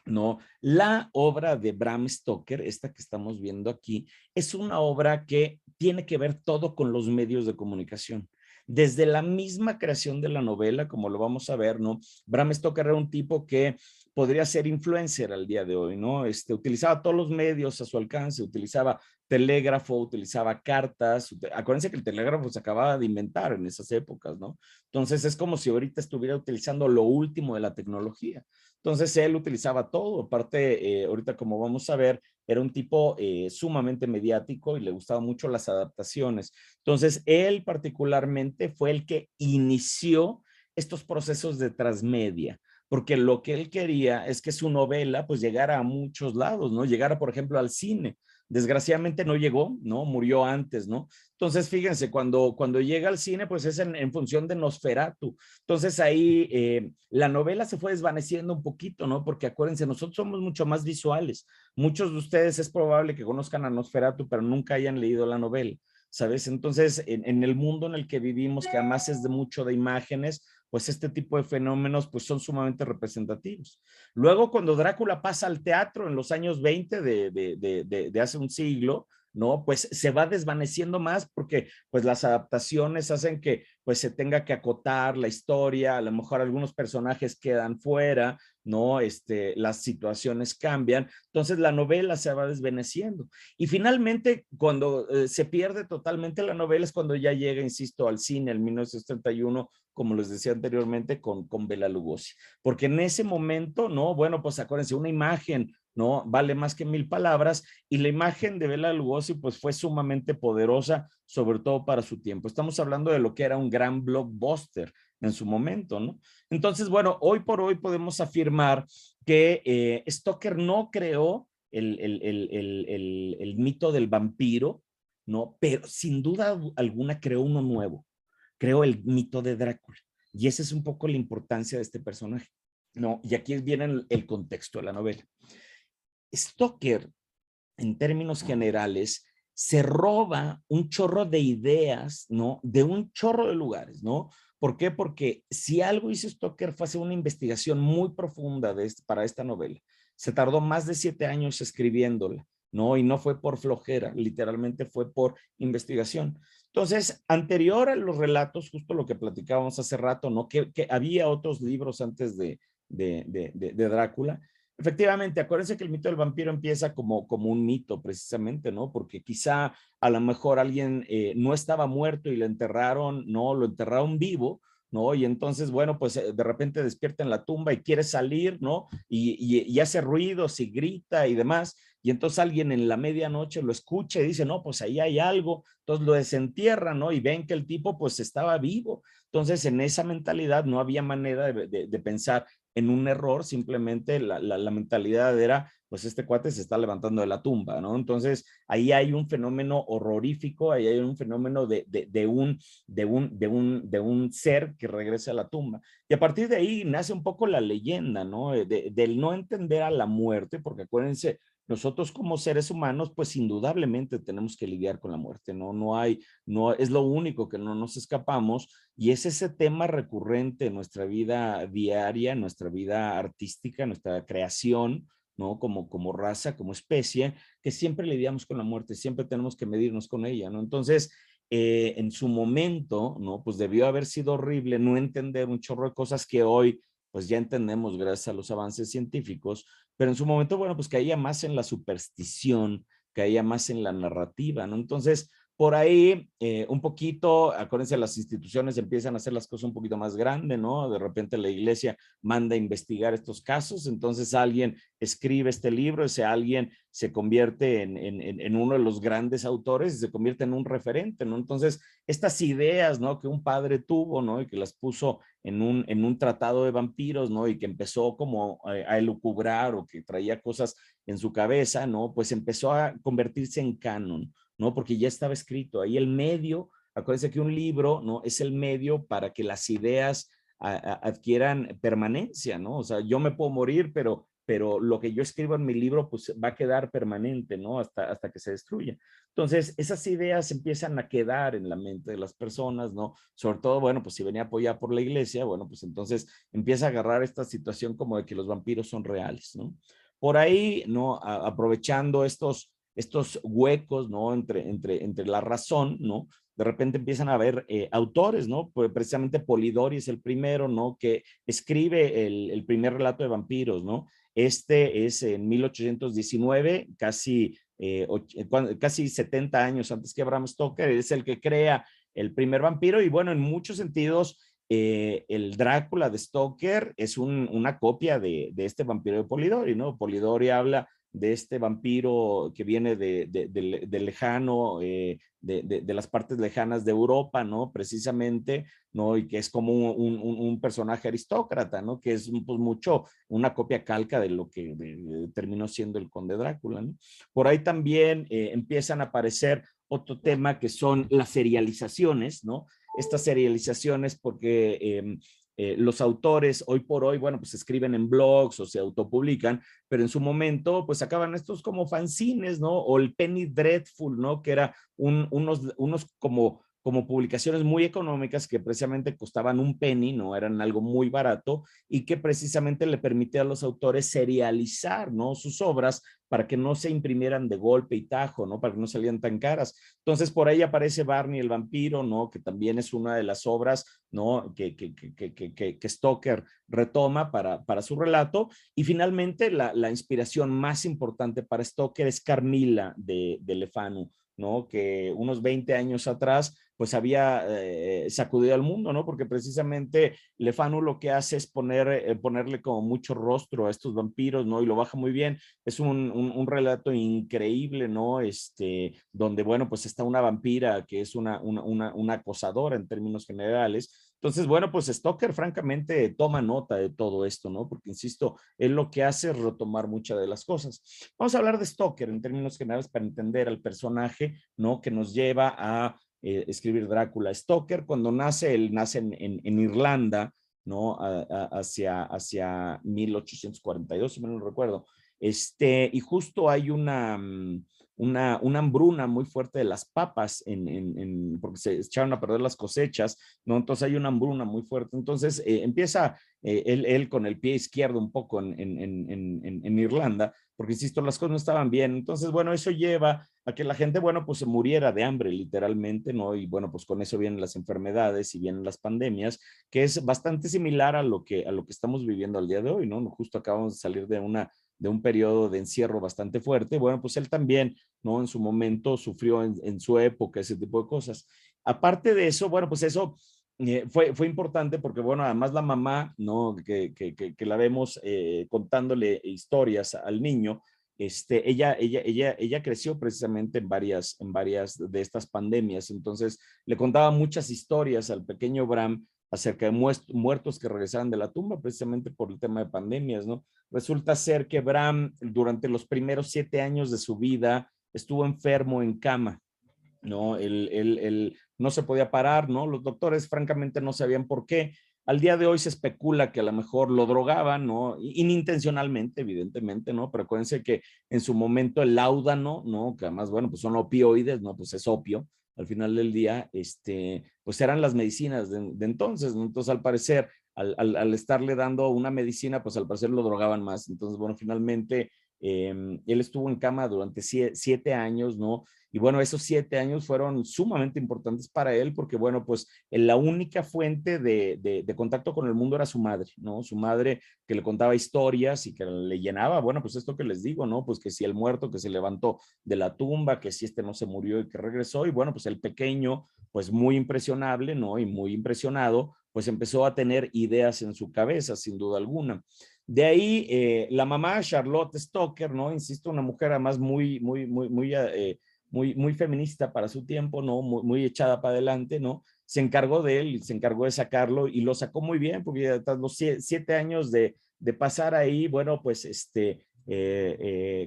¿no? La obra de Bram Stoker, esta que estamos viendo aquí, es una obra que tiene que ver todo con los medios de comunicación. Desde la misma creación de la novela, como lo vamos a ver, ¿no? Bram Stoker era un tipo que podría ser influencer al día de hoy, ¿no? Utilizaba todos los medios a su alcance, utilizaba telégrafo, utilizaba cartas. Acuérdense que el telégrafo se acababa de inventar en esas épocas, ¿no? Entonces es como si ahorita estuviera utilizando lo último de la tecnología. Entonces él utilizaba todo, aparte ahorita como vamos a ver, era un tipo sumamente mediático y le gustaban mucho las adaptaciones. Entonces él particularmente fue el que inició estos procesos de transmedia, porque lo que él quería es que su novela pues llegara a muchos lados, ¿no? Llegara, por ejemplo, al cine. Desgraciadamente no llegó, ¿no? Murió antes, ¿no? Entonces, fíjense, cuando llega al cine, pues es en función de Nosferatu. Entonces ahí la novela se fue desvaneciendo un poquito, ¿no? Porque acuérdense, nosotros somos mucho más visuales. Muchos de ustedes es probable que conozcan a Nosferatu, pero nunca hayan leído la novela, ¿sabes? Entonces, en el mundo en el que vivimos, que además es de mucho de imágenes, pues este tipo de fenómenos pues son sumamente representativos. Luego, cuando Drácula pasa al teatro en los años 20 de hace un siglo, ¿no? Pues se va desvaneciendo más porque pues las adaptaciones hacen que pues se tenga que acotar la historia, a lo mejor algunos personajes quedan fuera, ¿no? Las situaciones cambian, entonces la novela se va desvaneciendo. Y finalmente, cuando se pierde totalmente la novela es cuando ya llega, insisto, al cine, en 1931, como les decía anteriormente, con Bela Lugosi. Porque en ese momento, ¿no? Bueno, pues acuérdense, una imagen, ¿no? Vale más que 1000 palabras y la imagen de Bela Lugosi pues fue sumamente poderosa, sobre todo para su tiempo. Estamos hablando de lo que era un gran blockbuster en su momento, ¿no? Entonces, bueno, hoy por hoy podemos afirmar que Stoker no creó el mito del vampiro, ¿no? Pero sin duda alguna creó uno nuevo, creó el mito de Drácula. Y esa es un poco la importancia de este personaje, ¿no? Y aquí viene el contexto de la novela. Stoker, en términos generales, se roba un chorro de ideas, ¿no? De un chorro de lugares, ¿no? ¿Por qué? Porque si algo hizo Stoker fue hacer una investigación muy profunda para esta novela. Se tardó más de 7 años escribiéndola, ¿no? Y no fue por flojera, literalmente fue por investigación. Entonces, anterior a los relatos, justo lo que platicábamos hace rato, ¿no? Que había otros libros antes de Drácula. Efectivamente, acuérdense que el mito del vampiro empieza como un mito, precisamente, ¿no? Porque quizá a lo mejor alguien no estaba muerto y lo enterraron, ¿no? Lo enterraron vivo, ¿no? Y entonces, bueno, pues de repente despierta en la tumba y quiere salir, ¿no? Y hace ruidos y grita y demás. Y entonces alguien en la medianoche lo escucha y dice, no, pues ahí hay algo. Entonces lo desentierran, ¿no? Y ven que el tipo pues estaba vivo. Entonces en esa mentalidad no había manera de pensar en un error, simplemente la mentalidad era, pues este cuate se está levantando de la tumba, ¿no? Entonces ahí hay un fenómeno horrorífico, ahí hay un fenómeno de un ser que regresa a la tumba. Y a partir de ahí nace un poco la leyenda, ¿no? Del no entender a la muerte, porque acuérdense, nosotros como seres humanos, pues indudablemente tenemos que lidiar con la muerte, ¿no? No es lo único que no nos escapamos, y es ese tema recurrente en nuestra vida diaria, en nuestra vida artística, en nuestra creación, ¿no? Como raza, como especie, que siempre lidiamos con la muerte, siempre tenemos que medirnos con ella, ¿no? Entonces, en su momento, ¿no? Pues debió haber sido horrible no entender un chorro de cosas que hoy, pues ya entendemos gracias a los avances científicos, pero en su momento, bueno, pues caía más en la superstición, caía más en la narrativa, ¿no? Entonces, por ahí, un poquito, acuérdense, las instituciones empiezan a hacer las cosas un poquito más grandes, ¿no? De repente la iglesia manda a investigar estos casos, entonces alguien escribe este libro, ese alguien se convierte en uno de los grandes autores y se convierte en un referente, ¿no? Entonces, estas ideas, ¿no? Que un padre tuvo, ¿no? Y que las puso en un tratado de vampiros, ¿no? Y que empezó como a elucubrar o que traía cosas en su cabeza, ¿no? Pues empezó a convertirse en canon, ¿no? Porque ya estaba escrito. Ahí el medio, acuérdense que un libro, ¿no? Es el medio para que las ideas adquieran permanencia, ¿no? O sea, yo me puedo morir, pero lo que yo escribo en mi libro, pues va a quedar permanente, ¿no? Hasta que se destruya. Entonces, esas ideas empiezan a quedar en la mente de las personas, ¿no? Sobre todo, bueno, pues si venía apoyada por la iglesia, bueno, pues entonces empieza a agarrar esta situación como de que los vampiros son reales, ¿no? Por ahí, ¿no? Aprovechando estos huecos, ¿no? Entre la razón, ¿no? De repente empiezan a haber autores, ¿no? Pues precisamente Polidori es el primero, ¿no? Que escribe el primer relato de vampiros, ¿no? Este es en 1819, casi 70 años antes que Bram Stoker, es el que crea el primer vampiro y bueno, en muchos sentidos, el Drácula de Stoker es una copia de este vampiro de Polidori, ¿no? Polidori habla de este vampiro que viene de lejano, de las partes lejanas de Europa, ¿no? Precisamente, ¿no? Y que es como un personaje aristócrata, ¿no? Que es pues mucho una copia calca de lo que terminó siendo el Conde Drácula, ¿no? Por ahí también empiezan a aparecer otro tema que son las serializaciones, ¿no? Estas serializaciones porque los autores hoy por hoy, bueno, pues escriben en blogs o se autopublican, pero en su momento, pues sacaban estos como fanzines, ¿no? O el Penny Dreadful, ¿no? Que era unos como publicaciones muy económicas que precisamente costaban un penny, no eran algo muy barato y que precisamente le permitía a los autores serializar, ¿no? Sus obras para que no se imprimieran de golpe y tajo, ¿no? Para que no salieran tan caras. Entonces por ahí aparece Barney el vampiro, ¿no? Que también es una de las obras, ¿no? Que Stoker retoma para su relato. Y finalmente la inspiración más importante para Stoker es Carmila de Le Fanu, ¿no? Que unos 20 años atrás pues había sacudido al mundo, ¿no? Porque precisamente Le Fanu lo que hace es ponerle como mucho rostro a estos vampiros, ¿no? Y lo baja muy bien. Es un relato increíble, ¿no? Donde, bueno, pues está una vampira que es una acosadora en términos generales. Entonces, bueno, pues Stoker francamente toma nota de todo esto, ¿no? Porque, insisto, él lo que hace es retomar muchas de las cosas. Vamos a hablar de Stoker en términos generales para entender al personaje, ¿no? Que nos lleva a escribir Drácula. Stoker, cuando nace, él nace en Irlanda, ¿no? Hacia 1842, si me lo recuerdo. Y justo hay una hambruna muy fuerte de las papas porque se echaron a perder las cosechas, ¿no? Entonces hay una hambruna muy fuerte. Entonces empieza él con el pie izquierdo un poco en Irlanda, porque insisto, las cosas no estaban bien. Entonces, bueno, eso lleva a que la gente, bueno, pues se muriera de hambre literalmente, ¿no? Y bueno, pues con eso vienen las enfermedades y vienen las pandemias, que es bastante similar a lo que estamos viviendo al día de hoy, ¿no? Justo acabamos de salir de un periodo de encierro bastante fuerte. Bueno, pues él también, ¿no? En su momento sufrió en su época ese tipo de cosas. Aparte de eso, bueno, pues eso fue importante porque, bueno, además la mamá, ¿no? Que la vemos contándole historias al niño, ella creció precisamente en varias de estas pandemias, entonces le contaba muchas historias al pequeño Bram acerca de muertos que regresaban de la tumba, precisamente por el tema de pandemias, ¿no? Resulta ser que Bram, durante los primeros 7 años de su vida, estuvo enfermo en cama, ¿no? Él no se podía parar, ¿no? Los doctores francamente no sabían por qué. Al día de hoy se especula que a lo mejor lo drogaban, ¿no? Inintencionalmente, evidentemente, ¿no? Pero acuérdense que en su momento el láudano, ¿no? Que además, bueno, pues son opioides, ¿no? Pues es opio. Al final del día, pues eran las medicinas de entonces, ¿no? Entonces, al parecer, al estarle dando una medicina, pues al parecer lo drogaban más. Entonces, bueno, finalmente él estuvo en cama durante 7 años, ¿no? Y bueno, esos 7 años fueron sumamente importantes para él porque, bueno, pues la única fuente de contacto con el mundo era su madre, ¿no? Su madre que le contaba historias y que le llenaba, bueno, pues esto que les digo, ¿no? Pues que si el muerto que se levantó de la tumba, que si no se murió y que regresó, y bueno, pues el pequeño, pues muy impresionable, ¿no? Y muy impresionado, pues empezó a tener ideas en su cabeza, sin duda alguna. De ahí, la mamá, Charlotte Stocker, ¿no? Insisto, una mujer además muy feminista para su tiempo, ¿no? Muy echada para adelante, ¿no? Se encargó de él, se encargó de sacarlo y lo sacó muy bien, porque tras los 7 años de pasar ahí, bueno, pues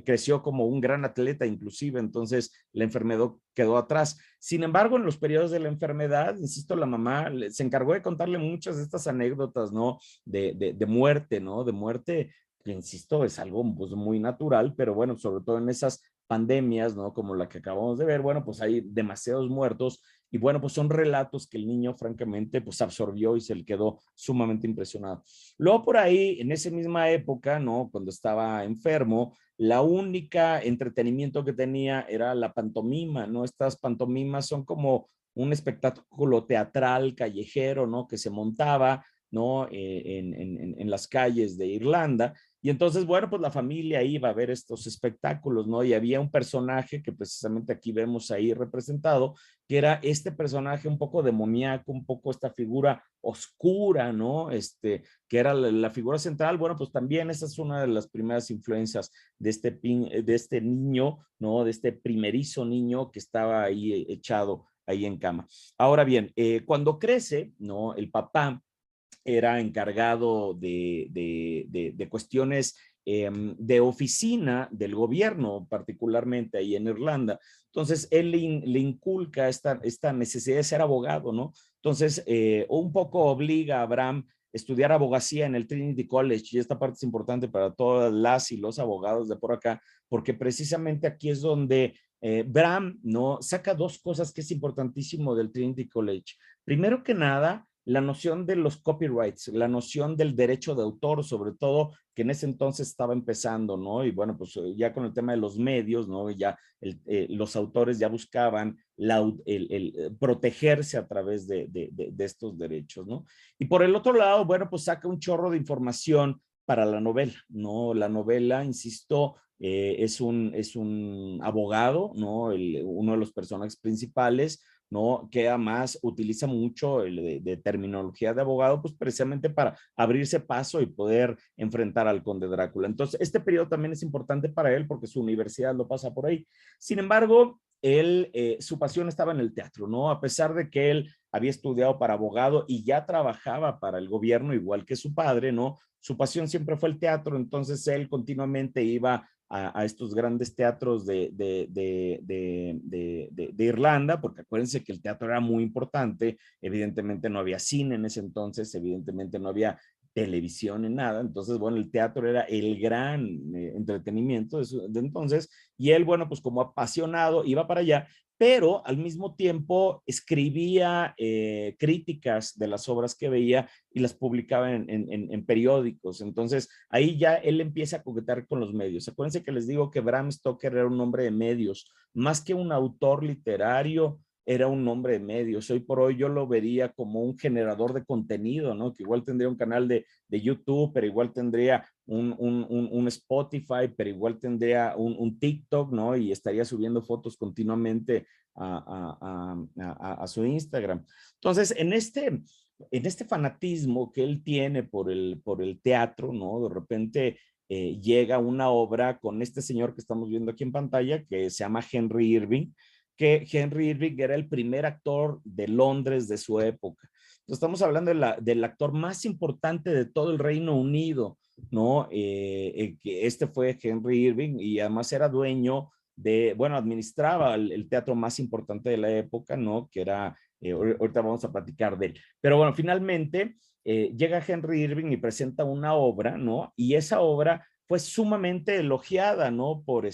creció como un gran atleta inclusive, entonces la enfermedad quedó atrás. Sin embargo, en los periodos de la enfermedad, insisto, la mamá se encargó de contarle muchas de estas anécdotas, ¿no? De muerte, ¿no? De muerte, que insisto, es algo pues, muy natural, pero bueno, sobre todo en esas pandemias, ¿no? Como la que acabamos de ver, bueno, pues hay demasiados muertos y bueno, pues son relatos que el niño francamente pues absorbió y se le quedó sumamente impresionado. Luego por ahí, en esa misma época, ¿no? Cuando estaba enfermo, la única entretenimiento que tenía era la pantomima, ¿no? Estas pantomimas son como un espectáculo teatral callejero, ¿no? Que se montaba, ¿no? En las calles de Irlanda. Y entonces, bueno, pues la familia iba a ver estos espectáculos, ¿no? Y había un personaje que precisamente aquí vemos ahí representado, que era este personaje un poco demoníaco, un poco esta figura oscura, ¿no? Que era la figura central. Bueno, pues también esa es una de las primeras influencias de este niño, ¿no? De este primerizo niño que estaba ahí echado ahí en cama. Ahora bien, cuando crece, ¿no? El papá era encargado de cuestiones de oficina del gobierno, particularmente ahí en Irlanda. Entonces, él le inculca esta necesidad de ser abogado, ¿no? Entonces, un poco obliga a Bram a estudiar abogacía en el Trinity College, y esta parte es importante para todas las y los abogados de por acá, porque precisamente aquí es donde Bram, ¿no? Saca 2 cosas que es importantísimo del Trinity College. Primero que nada, la noción de los copyrights, la noción del derecho de autor, sobre todo que en ese entonces estaba empezando, ¿no? Y bueno, pues ya con el tema de los medios, ¿no? Ya los autores ya buscaban el protegerse a través de estos derechos, ¿no? Y por el otro lado, bueno, pues saca un chorro de información para la novela, ¿no? La novela, insisto, es un abogado, ¿no? Uno de los personajes principales, ¿no? Que además utiliza mucho de terminología de abogado, pues precisamente para abrirse paso y poder enfrentar al conde Drácula. Entonces, este periodo también es importante para él porque su universidad lo pasa por ahí. Sin embargo, su pasión estaba en el teatro, ¿no? A pesar de que él había estudiado para abogado y ya trabajaba para el gobierno, igual que su padre, ¿no? Su pasión siempre fue el teatro, entonces él continuamente iba a estos grandes teatros de Irlanda, porque acuérdense que el teatro era muy importante, evidentemente no había cine en ese entonces, evidentemente no había televisión en nada, entonces, bueno, el teatro era el gran entretenimiento de entonces, y él, bueno, pues como apasionado, iba para allá, pero al mismo tiempo escribía críticas de las obras que veía y las publicaba en periódicos. Entonces, ahí ya él empieza a coquetear con los medios. Acuérdense que les digo que Bram Stoker era un hombre de medios, más que un autor literario, era un hombre de medios. Hoy por hoy yo lo vería como un generador de contenido, ¿no? Que igual tendría un canal de YouTube, pero igual tendría un Spotify, pero igual tendría un TikTok, ¿no? Y estaría subiendo fotos continuamente a su Instagram. Entonces, en este fanatismo que él tiene por el teatro, ¿no? De repente llega una obra con este señor que estamos viendo aquí en pantalla, que se llama Henry Irving, que Henry Irving era el primer actor de Londres de su época. Entonces, estamos hablando del actor más importante de todo el Reino Unido, ¿no? Que este fue Henry Irving y además era dueño bueno, administraba el teatro más importante de la época, ¿no? Que era, ahorita vamos a platicar de él. Pero bueno, finalmente llega Henry Irving y presenta una obra, ¿no? Y esa obra fue sumamente elogiada, ¿no? Por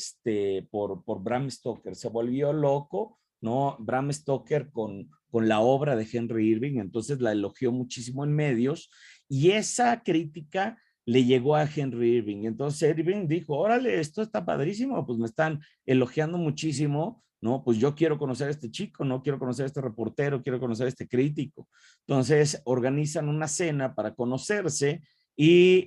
Bram Stoker. Se volvió loco, ¿no? Bram Stoker con la obra de Henry Irving, entonces la elogió muchísimo en medios y esa crítica le llegó a Henry Irving. Entonces Irving dijo, órale, esto está padrísimo, pues me están elogiando muchísimo, ¿no? Pues yo quiero conocer a este chico, ¿no? Quiero conocer a este reportero, quiero conocer a este crítico. Entonces organizan una cena para conocerse y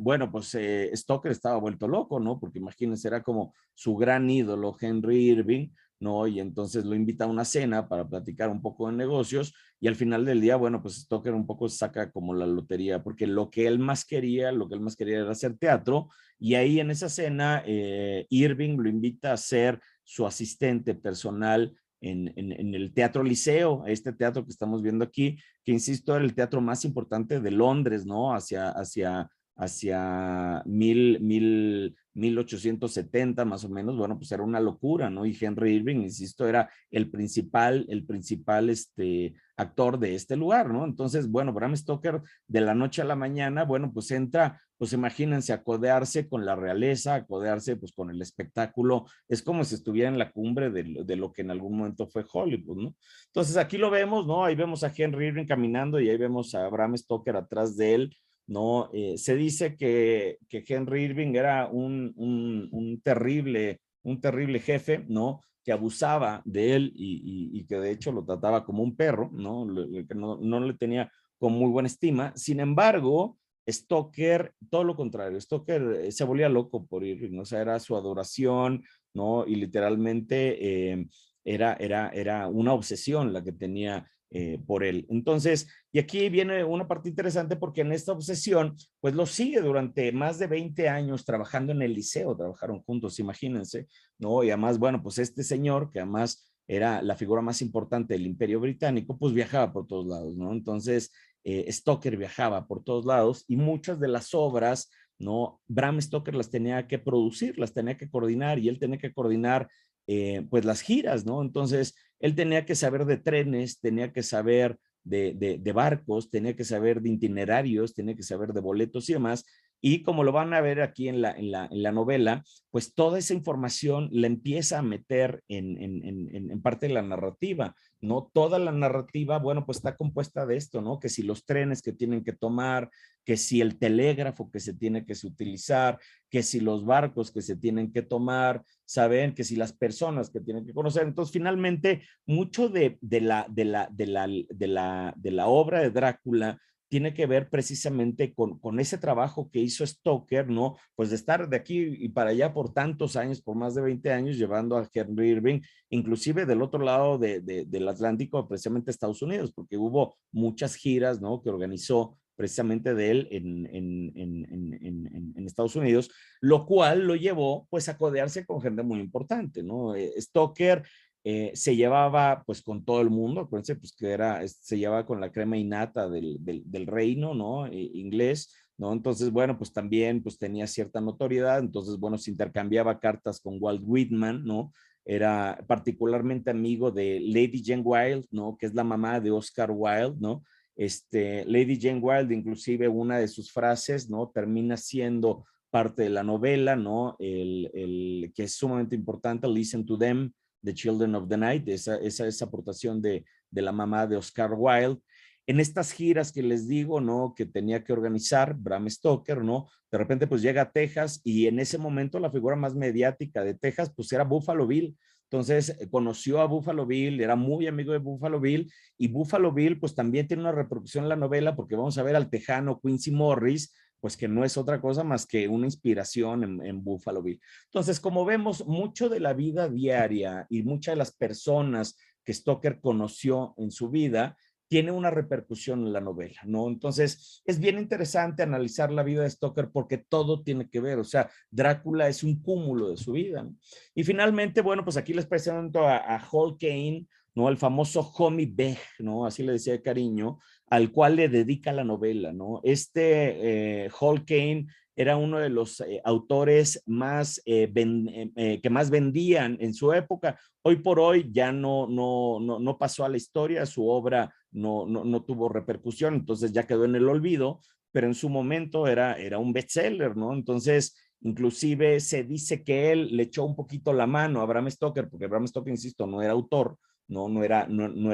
bueno, pues Stoker estaba vuelto loco, ¿no? Porque imagínense, era como su gran ídolo, Henry Irving, ¿no? Y entonces lo invita a una cena para platicar un poco de negocios y al final del día, bueno, pues Stoker un poco saca como la lotería, porque lo que él más quería era hacer teatro y ahí en esa cena Irving lo invita a ser su asistente personal en el Teatro Liceo, este teatro que estamos viendo aquí, que insisto, era el teatro más importante de Londres, ¿no? Hacia 1870 más o menos, bueno, pues era una locura, ¿no? Y Henry Irving, insisto, era el principal actor de este lugar, ¿no? Entonces, bueno, Bram Stoker de la noche a la mañana, bueno, pues entra, pues imagínense, a codearse con la realeza, a codearse pues con el espectáculo, es como si estuviera en la cumbre de lo que en algún momento fue Hollywood, ¿no? Entonces aquí lo vemos, ¿no? Ahí vemos a Henry Irving caminando y ahí vemos a Bram Stoker atrás de él, ¿no? Se dice que Henry Irving era un terrible jefe, ¿no? Que abusaba de él y que de hecho lo trataba como un perro, ¿no? Que no le tenía con muy buena estima. Sin embargo, Stoker, todo lo contrario, Stoker se volvía loco por Irving, o sea, era su adoración, ¿no? Y literalmente era una obsesión la que tenía por él. Entonces, y aquí viene una parte interesante porque en esta obsesión, pues lo sigue durante más de 20 años trabajando en el liceo, trabajaron juntos, imagínense, ¿no? Y además, bueno, pues este señor, que además era la figura más importante del Imperio Británico, pues viajaba por todos lados, ¿no? Entonces, Stoker viajaba por todos lados y muchas de las obras, ¿no? Bram Stoker las tenía que producir, las tenía que coordinar y él tenía que coordinar pues las giras, ¿no? Entonces, él tenía que saber de trenes, tenía que saber de barcos, tenía que saber de itinerarios, tenía que saber de boletos y demás. Y como lo van a ver aquí en la novela, pues toda esa información la empieza a meter en parte de la narrativa, ¿no? Toda la narrativa, bueno, pues está compuesta de esto, ¿no? Que si los trenes que tienen que tomar, que si el telégrafo que se tiene que utilizar, que si los barcos que se tienen que tomar, saben que si las personas que tienen que conocer. Entonces, finalmente, mucho de la obra de Drácula tiene que ver precisamente con ese trabajo que hizo Stoker, ¿no? Pues de estar de aquí y para allá por tantos años, por más de 20 años, llevando a Henry Irving, inclusive del otro lado del Atlántico, precisamente Estados Unidos, porque hubo muchas giras, ¿no? Que organizó precisamente de él en Estados Unidos, lo cual lo llevó pues a codearse con gente muy importante, ¿no? Stoker se llevaba pues con todo el mundo, acuérdense pues que se llevaba con la crema innata del reino, ¿no? Inglés, ¿no? Entonces, bueno, pues también pues tenía cierta notoriedad, entonces, bueno, se intercambiaba cartas con Walt Whitman, ¿no? Era particularmente amigo de Lady Jane Wilde, ¿no? Que es la mamá de Oscar Wilde, ¿no? Lady Jane Wilde, inclusive una de sus frases, ¿no? Termina siendo parte de la novela, ¿no? Que es sumamente importante, listen to them, The Children of the Night, esa aportación de la mamá de Oscar Wilde. En estas giras que les digo, ¿no? Que tenía que organizar Bram Stoker, ¿no? De repente pues llega a Texas y en ese momento la figura más mediática de Texas pues era Buffalo Bill. Entonces conoció a Buffalo Bill, era muy amigo de Buffalo Bill y Buffalo Bill pues también tiene una repercusión en la novela porque vamos a ver al tejano Quincy Morris, pues que no es otra cosa más que una inspiración en Buffalo Bill. Entonces, como vemos, mucho de la vida diaria y muchas de las personas que Stoker conoció en su vida tiene una repercusión en la novela, ¿no? Entonces, es bien interesante analizar la vida de Stoker porque todo tiene que ver, o sea, Drácula es un cúmulo de su vida, ¿no? Y finalmente, bueno, pues aquí les presento a Hall Caine, ¿no? El famoso Homie Beg, ¿no? Así le decía de cariño, al cual le dedica la novela, ¿no? Hall Caine era uno de los autores más que más vendían en su época. Hoy por hoy ya no pasó a la historia, su obra no tuvo repercusión, entonces ya quedó en el olvido, pero en su momento era un bestseller, ¿no? Entonces, inclusive se dice que él le echó un poquito la mano a Bram Stoker, porque Bram Stoker, insisto, no era autor, no era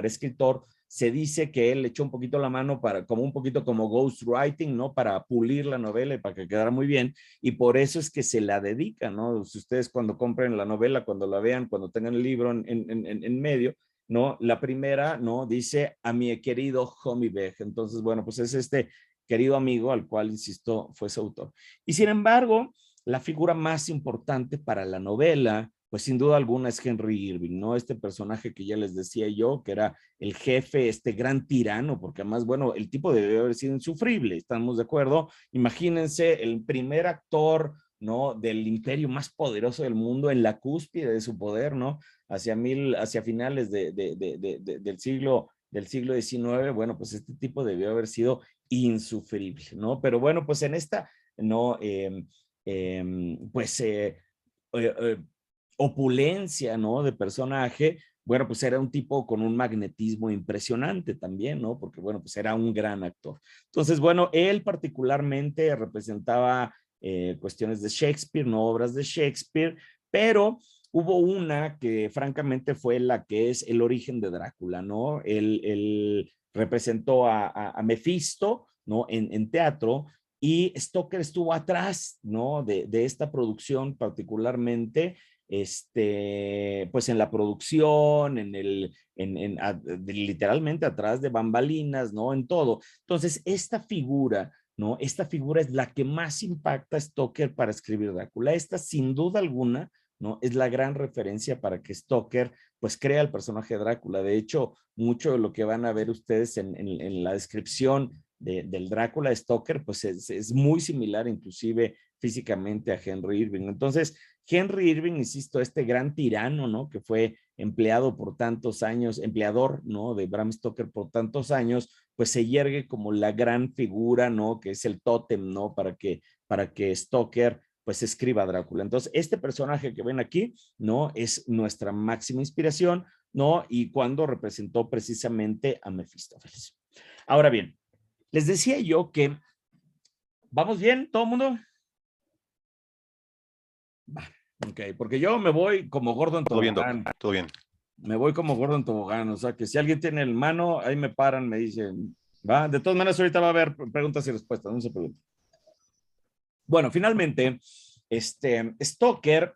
escritor. Se dice que él le echó un poquito la mano como un poquito como ghostwriting, ¿no? Para pulir la novela y para que quedara muy bien. Y por eso es que se la dedica, ¿no? Si ustedes cuando compren la novela, cuando la vean, cuando tengan el libro en medio, ¿no? La primera, ¿no? Dice a mi querido Homie Beg. Entonces, bueno, pues es este querido amigo al cual, insisto, fue su autor. Y sin embargo, la figura más importante para la novela, pues sin duda alguna es Henry Irving, ¿no? Este personaje que ya les decía yo, que era el jefe, este gran tirano, porque además, bueno, el tipo debe haber sido insufrible, ¿estamos de acuerdo? Imagínense el primer actor, ¿no? Del imperio más poderoso del mundo en la cúspide de su poder, ¿no? Hacia finales del siglo XIX, bueno, pues este tipo debió haber sido insufrible, ¿no? Pero bueno, pues en esta, ¿no? Opulencia, ¿no? De personaje, bueno, pues era un tipo con un magnetismo impresionante también, ¿no? Porque, bueno, pues era un gran actor. Entonces, bueno, él particularmente representaba cuestiones de Shakespeare, no obras de Shakespeare, pero hubo una que francamente fue la que es el origen de Drácula, ¿no? Él representó a Mefisto, ¿no? En teatro, y Stoker estuvo atrás, ¿no? De esta producción particularmente, pues en la producción, literalmente atrás de bambalinas, ¿no? En todo. Entonces, esta figura, ¿no? Esta figura es la que más impacta a Stoker para escribir Drácula. Esta, sin duda alguna, ¿no? Es la gran referencia para que Stoker, pues, crea el personaje de Drácula. De hecho, mucho de lo que van a ver ustedes en la descripción del Drácula de Stoker, pues es muy similar inclusive físicamente a Henry Irving. Entonces, Henry Irving, insisto, este gran tirano, ¿no? Que fue empleado por tantos años, empleador, ¿no? De Bram Stoker por tantos años, pues se yergue como la gran figura, ¿no? Que es el tótem, ¿no? Para que Stoker, pues escriba Drácula. Entonces, este personaje que ven aquí, ¿no? Es nuestra máxima inspiración, ¿no? Y cuando representó precisamente a Mefistófeles. Ahora bien, les decía yo que, ¿vamos bien todo el mundo? Ok, porque yo me voy como gordo en tobogán. Todo bien. Me voy como gordo en tobogán, o sea que si alguien tiene el mano, ahí me paran, me dicen, ¿va? De todas maneras, ahorita va a haber preguntas y respuestas, no se pregunten. Bueno, finalmente, Stoker,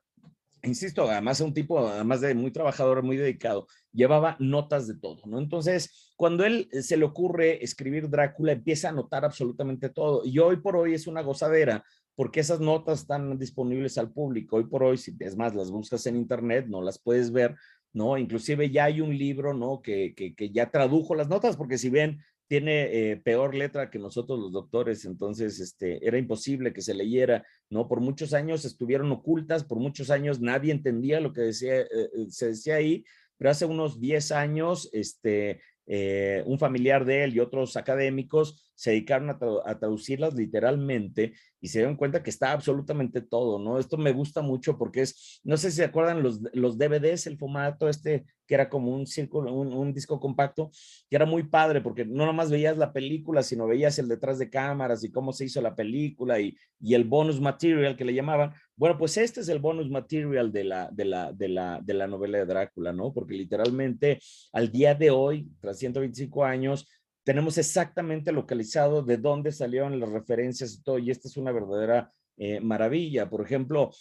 insisto, además es un tipo, además de muy trabajador, muy dedicado, llevaba notas de todo, ¿no? Entonces, cuando él se le ocurre escribir Drácula, empieza a anotar absolutamente todo. Y hoy por hoy es una gozadera, porque esas notas están disponibles al público. Hoy por hoy, si es más, las buscas en internet, no las puedes ver, ¿no? Inclusive ya hay un libro, ¿no? Que ya tradujo las notas, porque si ven, tiene peor letra que nosotros los doctores, entonces era imposible que se leyera, ¿no? Por muchos años estuvieron ocultas, por muchos años nadie entendía lo que se decía ahí, pero hace unos 10 años, un familiar de él y otros académicos se dedicaron a traducirlas literalmente y se dieron cuenta que está absolutamente todo, ¿no? Esto me gusta mucho porque es, no sé si se acuerdan los DVDs, el formato este, que era como un círculo, un disco compacto, que era muy padre porque no nomás veías la película, sino veías el detrás de cámaras y cómo se hizo la película y el bonus material que le llamaban. Bueno, pues este es el bonus material de la novela de Drácula, ¿no? Porque literalmente al día de hoy, tras 125 años, tenemos exactamente localizado de dónde salieron las referencias y todo, y esta es una verdadera maravilla. Por ejemplo,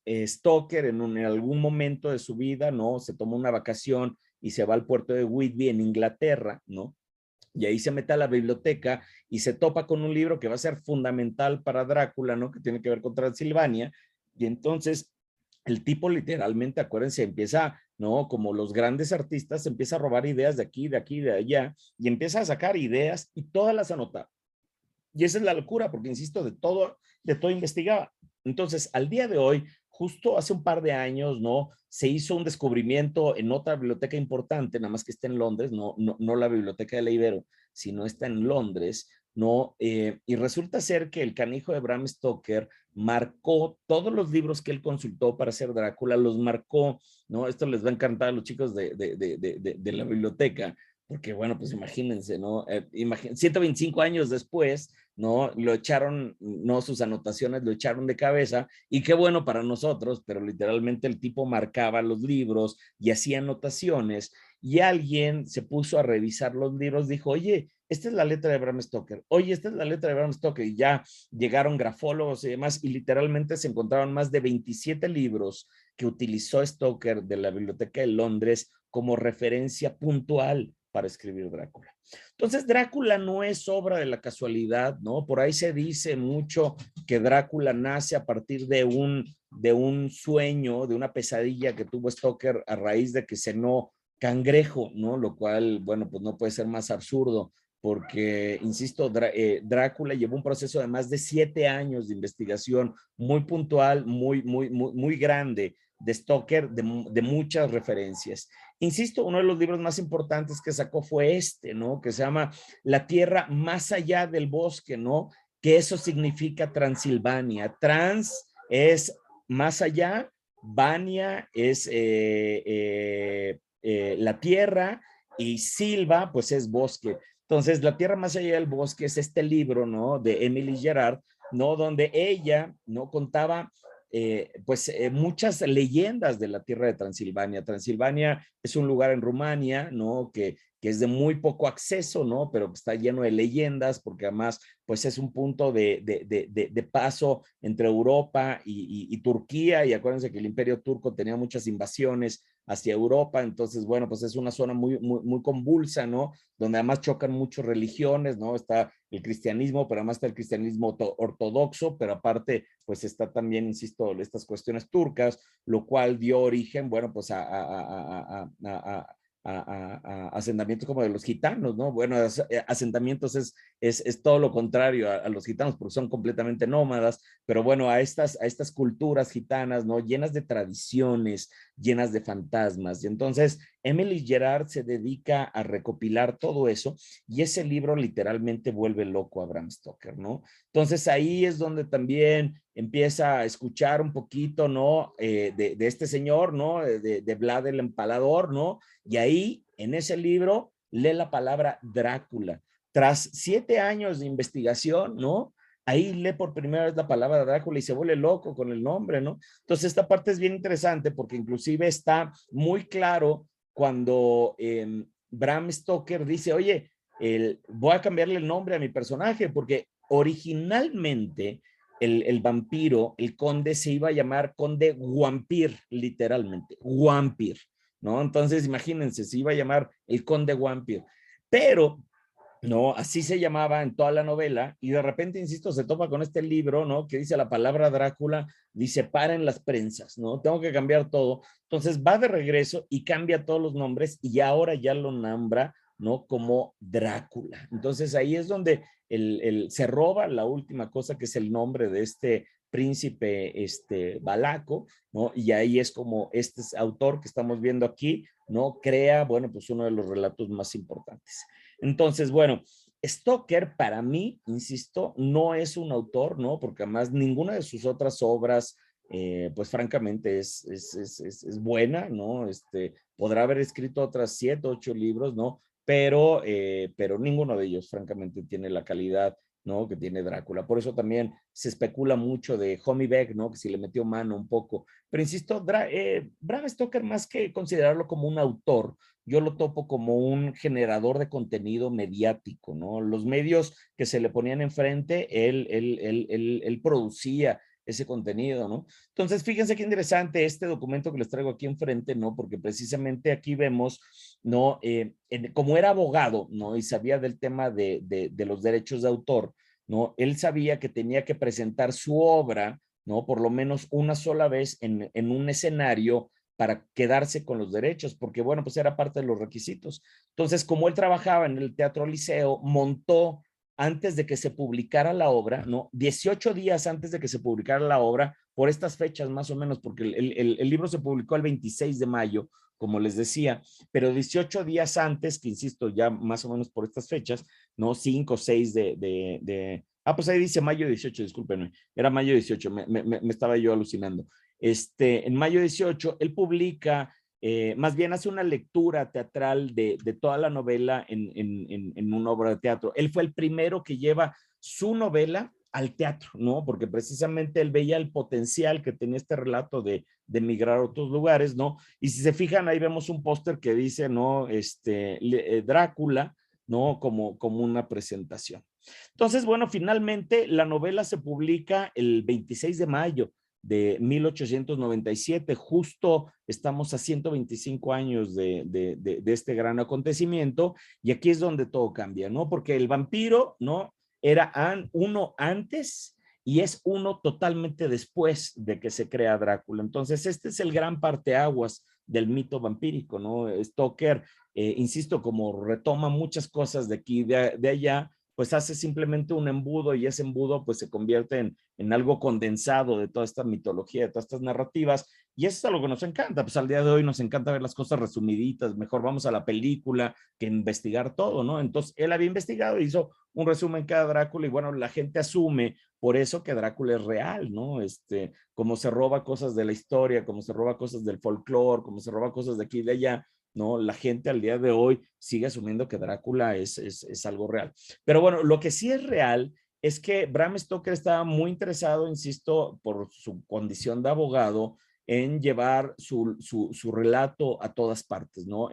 Stoker en algún momento de su vida, ¿no? Se toma una vacación y se va al puerto de Whitby en Inglaterra, ¿no? Y ahí se mete a la biblioteca y se topa con un libro que va a ser fundamental para Drácula, ¿no? Que tiene que ver con Transilvania. Y entonces el tipo literalmente, acuérdense, empieza, ¿no? Como los grandes artistas, empieza a robar ideas de aquí, de aquí, de allá, y empieza a sacar ideas y todas las anota. Y esa es la locura, porque insisto, de todo investigaba. Entonces, al día de hoy, justo hace un par de años, ¿no? Se hizo un descubrimiento en otra biblioteca importante, nada más que está en Londres, no la biblioteca de la Ibero, sino está en Londres, ¿no? Y resulta ser que el canijo de Bram Stoker marcó todos los libros que él consultó para hacer Drácula, los marcó, ¿no? Esto les va a encantar a los chicos de la biblioteca, porque bueno, pues imagínense, ¿no? 125 años después, ¿no? Lo echaron, no, sus anotaciones lo echaron de cabeza, y qué bueno para nosotros, pero literalmente el tipo marcaba los libros y hacía anotaciones, y alguien se puso a revisar los libros, dijo, oye, esta es la letra de Bram Stoker, oye, esta es la letra de Bram Stoker, y ya llegaron grafólogos y demás, y literalmente se encontraron más de 27 libros que utilizó Stoker de la Biblioteca de Londres como referencia puntual para escribir Drácula. Entonces, Drácula no es obra de la casualidad, ¿no? Por ahí se dice mucho que Drácula nace a partir de un sueño, de una pesadilla que tuvo Stoker a raíz de que cenó cangrejo, ¿no? Lo cual, bueno, pues no puede ser más absurdo, porque, insisto, Drácula llevó un proceso de más de 7 años de investigación muy puntual, muy grande, de Stoker, de muchas referencias. Insisto, uno de los libros más importantes que sacó fue este, ¿no? Que se llama La Tierra Más Allá del Bosque, ¿no? Que eso significa Transilvania. Trans es más allá, Vania es la tierra, y Silva, pues es bosque. Entonces, La Tierra Más Allá del Bosque es este libro, ¿no? De Emily Gerard, ¿no? Donde ella, ¿no? Contaba muchas leyendas de la tierra de Transilvania. Transilvania es un lugar en Rumania, ¿no? Que es de muy poco acceso, ¿no? Pero que está lleno de leyendas, porque además, pues es un punto de paso entre Europa y Turquía, y acuérdense que el Imperio Turco tenía muchas invasiones hacia Europa, entonces, bueno, pues es una zona muy convulsa, ¿no? Donde además chocan muchas religiones, ¿no? Está el cristianismo, pero además está el cristianismo ortodoxo, pero aparte, pues está también, insisto, estas cuestiones turcas, lo cual dio origen, bueno, pues a asentamientos como de los gitanos, ¿no? Bueno, asentamientos es todo lo contrario a los gitanos, porque son completamente nómadas, pero bueno, a estas culturas gitanas, ¿no? Llenas de tradiciones, llenas de fantasmas. Y entonces Emily Gerard se dedica a recopilar todo eso, y ese libro literalmente vuelve loco a Bram Stoker, ¿no? Entonces ahí es donde también empieza a escuchar un poquito, ¿no? De este señor, ¿no? De Vlad el Empalador, ¿no? Y ahí, en ese libro, lee la palabra Drácula. Tras 7 años de investigación, ¿no? Ahí lee por primera vez la palabra Drácula y se vuelve loco con el nombre, ¿no? Entonces, esta parte es bien interesante porque inclusive está muy claro cuando Bram Stoker dice, oye, voy a cambiarle el nombre a mi personaje, porque originalmente el vampiro, el conde, se iba a llamar Conde Wampir, literalmente, Wampir, ¿no? Entonces, imagínense, se iba a llamar el Conde Wampir, pero no, así se llamaba en toda la novela, y de repente, insisto, se topa con este libro, ¿no? Que dice la palabra Drácula, dice, paren las prensas, ¿no? Tengo que cambiar todo. Entonces va de regreso y cambia todos los nombres, y ahora ya lo nombra, ¿no? Como Drácula. Entonces ahí es donde se roba la última cosa, que es el nombre de este príncipe valaco, ¿no? Y ahí es como este autor que estamos viendo aquí, ¿no? Crea, bueno, pues uno de los relatos más importantes. Entonces, bueno, Stoker, para mí, insisto, no es un autor, ¿no? Porque además ninguna de sus otras obras, pues francamente es buena, ¿no? Podrá haber escrito otras 7, 8 libros, ¿no? Pero ninguno de ellos, francamente, tiene la calidad, ¿no? Que tiene Drácula. Por eso también se especula mucho de Homie Beck, ¿no? Que si le metió mano un poco. Pero insisto, Bram Stoker, más que considerarlo como un autor, yo lo topo como un generador de contenido mediático, ¿no? Los medios que se le ponían enfrente, él producía ese contenido, ¿no? Entonces, fíjense qué interesante este documento que les traigo aquí enfrente, ¿no? Porque precisamente aquí vemos, ¿no? Como era abogado, ¿no? Y sabía del tema de los derechos de autor, ¿no? Él sabía que tenía que presentar su obra, ¿no? Por lo menos una sola vez en un escenario para quedarse con los derechos, porque bueno, pues era parte de los requisitos. Entonces, como él trabajaba en el Teatro Liceo, montó antes de que se publicara la obra, ¿no? 18 días antes de que se publicara la obra, por estas fechas más o menos, porque el libro se publicó el 26 de mayo, como les decía, pero 18 días antes, que insisto, ya más o menos por estas fechas, ¿no? 5 o 6 pues ahí dice mayo 18, discúlpenme, era mayo 18, me estaba yo alucinando. En mayo 18, él publica, más bien hace una lectura teatral de toda la novela en una obra de teatro. Él fue el primero que lleva su novela al teatro, ¿no? Porque precisamente él veía el potencial que tenía este relato de migrar a otros lugares, ¿no? Y si se fijan, ahí vemos un póster que dice, ¿no? Drácula, ¿no? Como una presentación. Entonces, bueno, finalmente la novela se publica el 26 de mayo de 1897, justo estamos a 125 años de este gran acontecimiento, y aquí es donde todo cambia, ¿no? Porque el vampiro, ¿no? Era uno antes y es uno totalmente después de que se crea Drácula. Entonces, este es el gran parteaguas del mito vampírico, ¿no? Stoker, insisto, como retoma muchas cosas de aquí y de allá, pues hace simplemente un embudo, y ese embudo pues se convierte en algo condensado de toda esta mitología, de todas estas narrativas, y eso es algo que nos encanta. Pues al día de hoy nos encanta ver las cosas resumiditas, mejor vamos a la película que investigar todo, ¿no? Entonces él había investigado e hizo un resumen cada Drácula, y bueno, la gente asume por eso que Drácula es real, ¿no? Como se roba cosas de la historia, como se roba cosas del folclore, como se roba cosas de aquí y de allá, ¿no? La gente al día de hoy sigue asumiendo que Drácula es algo real. Pero bueno, lo que sí es real es que Bram Stoker estaba muy interesado, insisto, por su condición de abogado, en llevar su relato a todas partes, ¿no?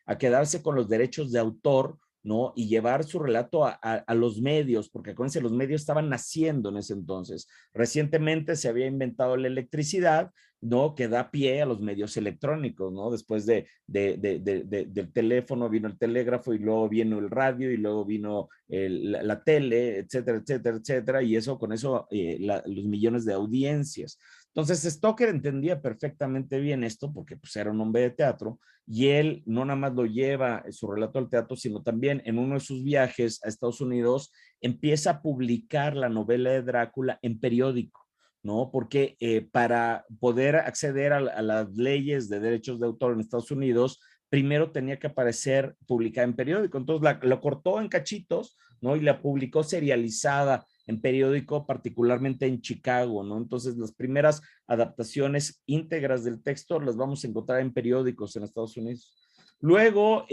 A quedarse con los derechos de autor, ¿no? Y llevar su relato a los medios, porque acuérdense, los medios estaban naciendo en ese entonces. Recientemente se había inventado la electricidad, ¿no? Que da pie a los medios electrónicos, ¿no? Después del teléfono vino el telégrafo, y luego vino el radio, y luego vino la tele, etcétera, etcétera, etcétera, y eso, con eso, los millones de audiencias. Entonces, Stoker entendía perfectamente bien esto, porque pues era un hombre de teatro, y él no nada más lo lleva su relato al teatro, sino también en uno de sus viajes a Estados Unidos empieza a publicar la novela de Drácula en periódico, ¿no? Porque para poder acceder a las leyes de derechos de autor en Estados Unidos, primero tenía que aparecer publicada en periódico. Entonces lo cortó en cachitos, ¿no? Y la publicó serializada en periódico, particularmente en Chicago, ¿no? Entonces las primeras adaptaciones íntegras del texto las vamos a encontrar en periódicos en Estados Unidos. Luego,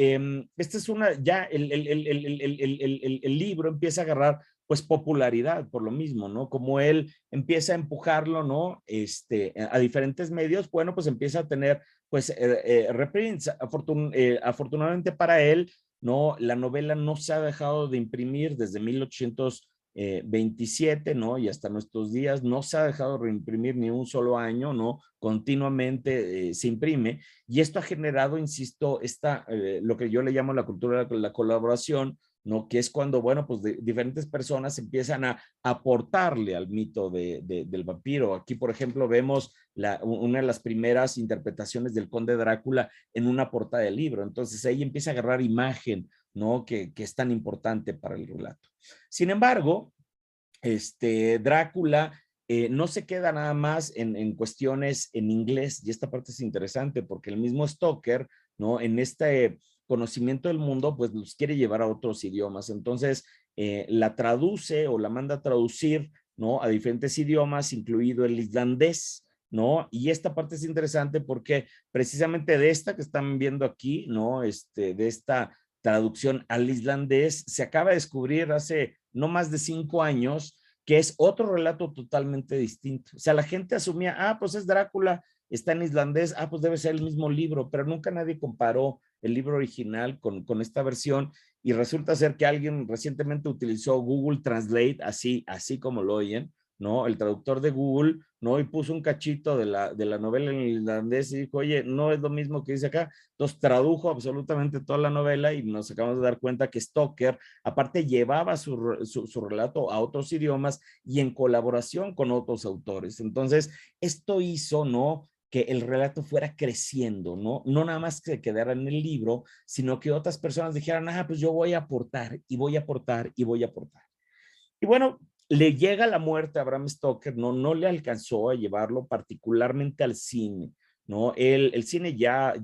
esta es ya el libro empieza a agarrar pues popularidad por lo mismo, ¿no? Como él empieza a empujarlo, ¿no? A diferentes medios, bueno, pues empieza a tener pues reprints. Afortunadamente para él, ¿no? La novela no se ha dejado de imprimir desde 1827, ¿no? Y hasta nuestros días no se ha dejado de reimprimir ni un solo año, ¿no? Continuamente se imprime, y esto ha generado, insisto, lo que yo le llamo la cultura de la colaboración, ¿no? Que es cuando, bueno, pues diferentes personas empiezan a aportarle al mito del vampiro. Aquí, por ejemplo, vemos una de las primeras interpretaciones del Conde Drácula en una portada del libro. Entonces ahí empieza a agarrar imagen, ¿no? Que es tan importante para el relato. Sin embargo, Drácula no se queda nada más en cuestiones en inglés, y esta parte es interesante porque el mismo Stoker, ¿no? En este conocimiento del mundo, pues los quiere llevar a otros idiomas. Entonces, la traduce o la manda a traducir, ¿no? A diferentes idiomas, incluido el islandés, ¿no? Y esta parte es interesante porque precisamente de esta que están viendo aquí, ¿no? De esta traducción al islandés, se acaba de descubrir hace no más de 5 años que es otro relato totalmente distinto. O sea, la gente asumía, pues es Drácula, está en islandés, pues debe ser el mismo libro, pero nunca nadie comparó el libro original con esta versión, y resulta ser que alguien recientemente utilizó Google Translate, así como lo oyen, ¿no? El traductor de Google, ¿no? Y puso un cachito de la novela en islandés y dijo, oye, no es lo mismo que dice acá. Entonces tradujo absolutamente toda la novela y nos acabamos de dar cuenta que Stoker, aparte, llevaba su relato a otros idiomas y en colaboración con otros autores. Entonces, esto hizo, ¿no?, que el relato fuera creciendo, ¿no? No nada más que quedara en el libro, sino que otras personas dijeran, pues yo voy a aportar y voy a aportar y voy a aportar. Y bueno, le llega la muerte a Bram Stoker, no le alcanzó a llevarlo particularmente al cine, ¿no? El cine ya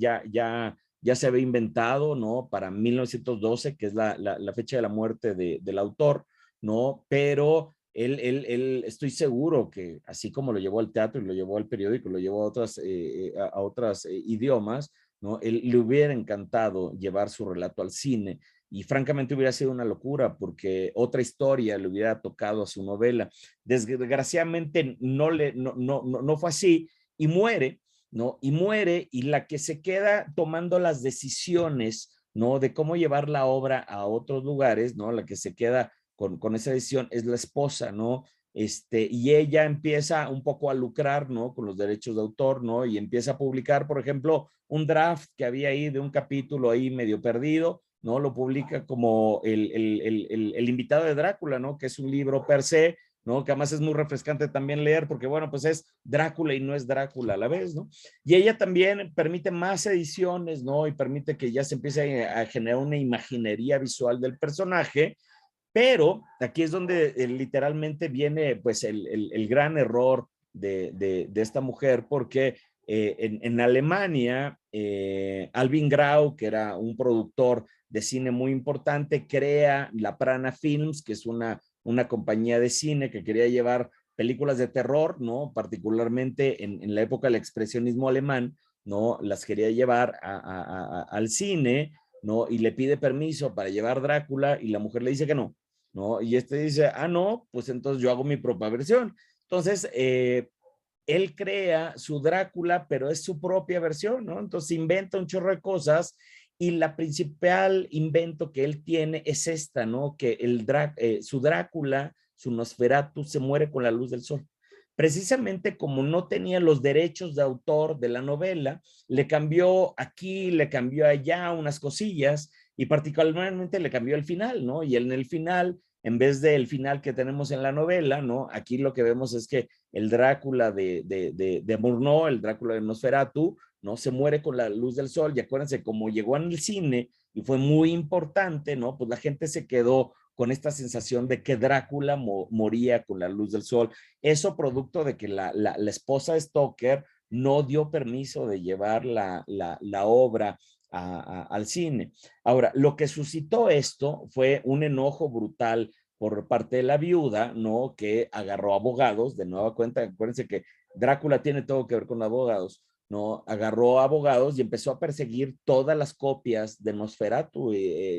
se había inventado, ¿no? Para 1912, que es la fecha de la muerte del autor, ¿no? Pero él, estoy seguro que así como lo llevó al teatro y lo llevó al periódico, lo llevó a otros idiomas, ¿no? Él le hubiera encantado llevar su relato al cine, y francamente hubiera sido una locura porque otra historia le hubiera tocado a su novela. Desgraciadamente no fue así, y muere, ¿no? Y muere, y la que se queda tomando las decisiones, ¿no?, de cómo llevar la obra a otros lugares, ¿no? La que se queda con esa decisión es la esposa, ¿no? Y ella empieza un poco a lucrar, ¿no?, con los derechos de autor, ¿no? Y empieza a publicar, por ejemplo, un draft que había ahí de un capítulo ahí medio perdido, ¿no? Lo publica como el invitado de Drácula, ¿no? Que es un libro per se, ¿no? Que además es muy refrescante también leer porque, bueno, pues es Drácula y no es Drácula a la vez, ¿no? Y ella también permite más ediciones, ¿no? Y permite que ya se empiece a generar una imaginería visual del personaje. Pero aquí es donde literalmente viene pues el gran error de esta mujer, porque en Alemania, Alvin Grau, que era un productor de cine muy importante, crea la Prana Films, que es una compañía de cine que quería llevar películas de terror, ¿no? Particularmente en la época del expresionismo alemán, ¿no? Las quería llevar al cine, ¿no? Y le pide permiso para llevar Drácula y la mujer le dice que no, ¿no? Y dice, no, pues entonces yo hago mi propia versión. Entonces, él crea su Drácula, pero es su propia versión, ¿no? Entonces inventa un chorro de cosas, y la principal invento que él tiene es esta, ¿no? Que su Drácula, su Nosferatu, se muere con la luz del sol. Precisamente como no tenía los derechos de autor de la novela, le cambió aquí, le cambió allá unas cosillas, y particularmente le cambió el final, ¿no? Y en el final, en vez del final que tenemos en la novela, ¿no? Aquí lo que vemos es que el Drácula de Murnau, el Drácula de Nosferatu, ¿no? Se muere con la luz del sol, y acuérdense, como llegó en el cine y fue muy importante, ¿no? Pues la gente se quedó con esta sensación de que Drácula moría con la luz del sol. Eso producto de que la esposa de Stoker no dio permiso de llevar la obra al cine. Ahora, lo que suscitó esto fue un enojo brutal por parte de la viuda, ¿no? Que agarró abogados, de nueva cuenta, acuérdense que Drácula tiene todo que ver con abogados, ¿no? Agarró abogados y empezó a perseguir todas las copias de Nosferatu,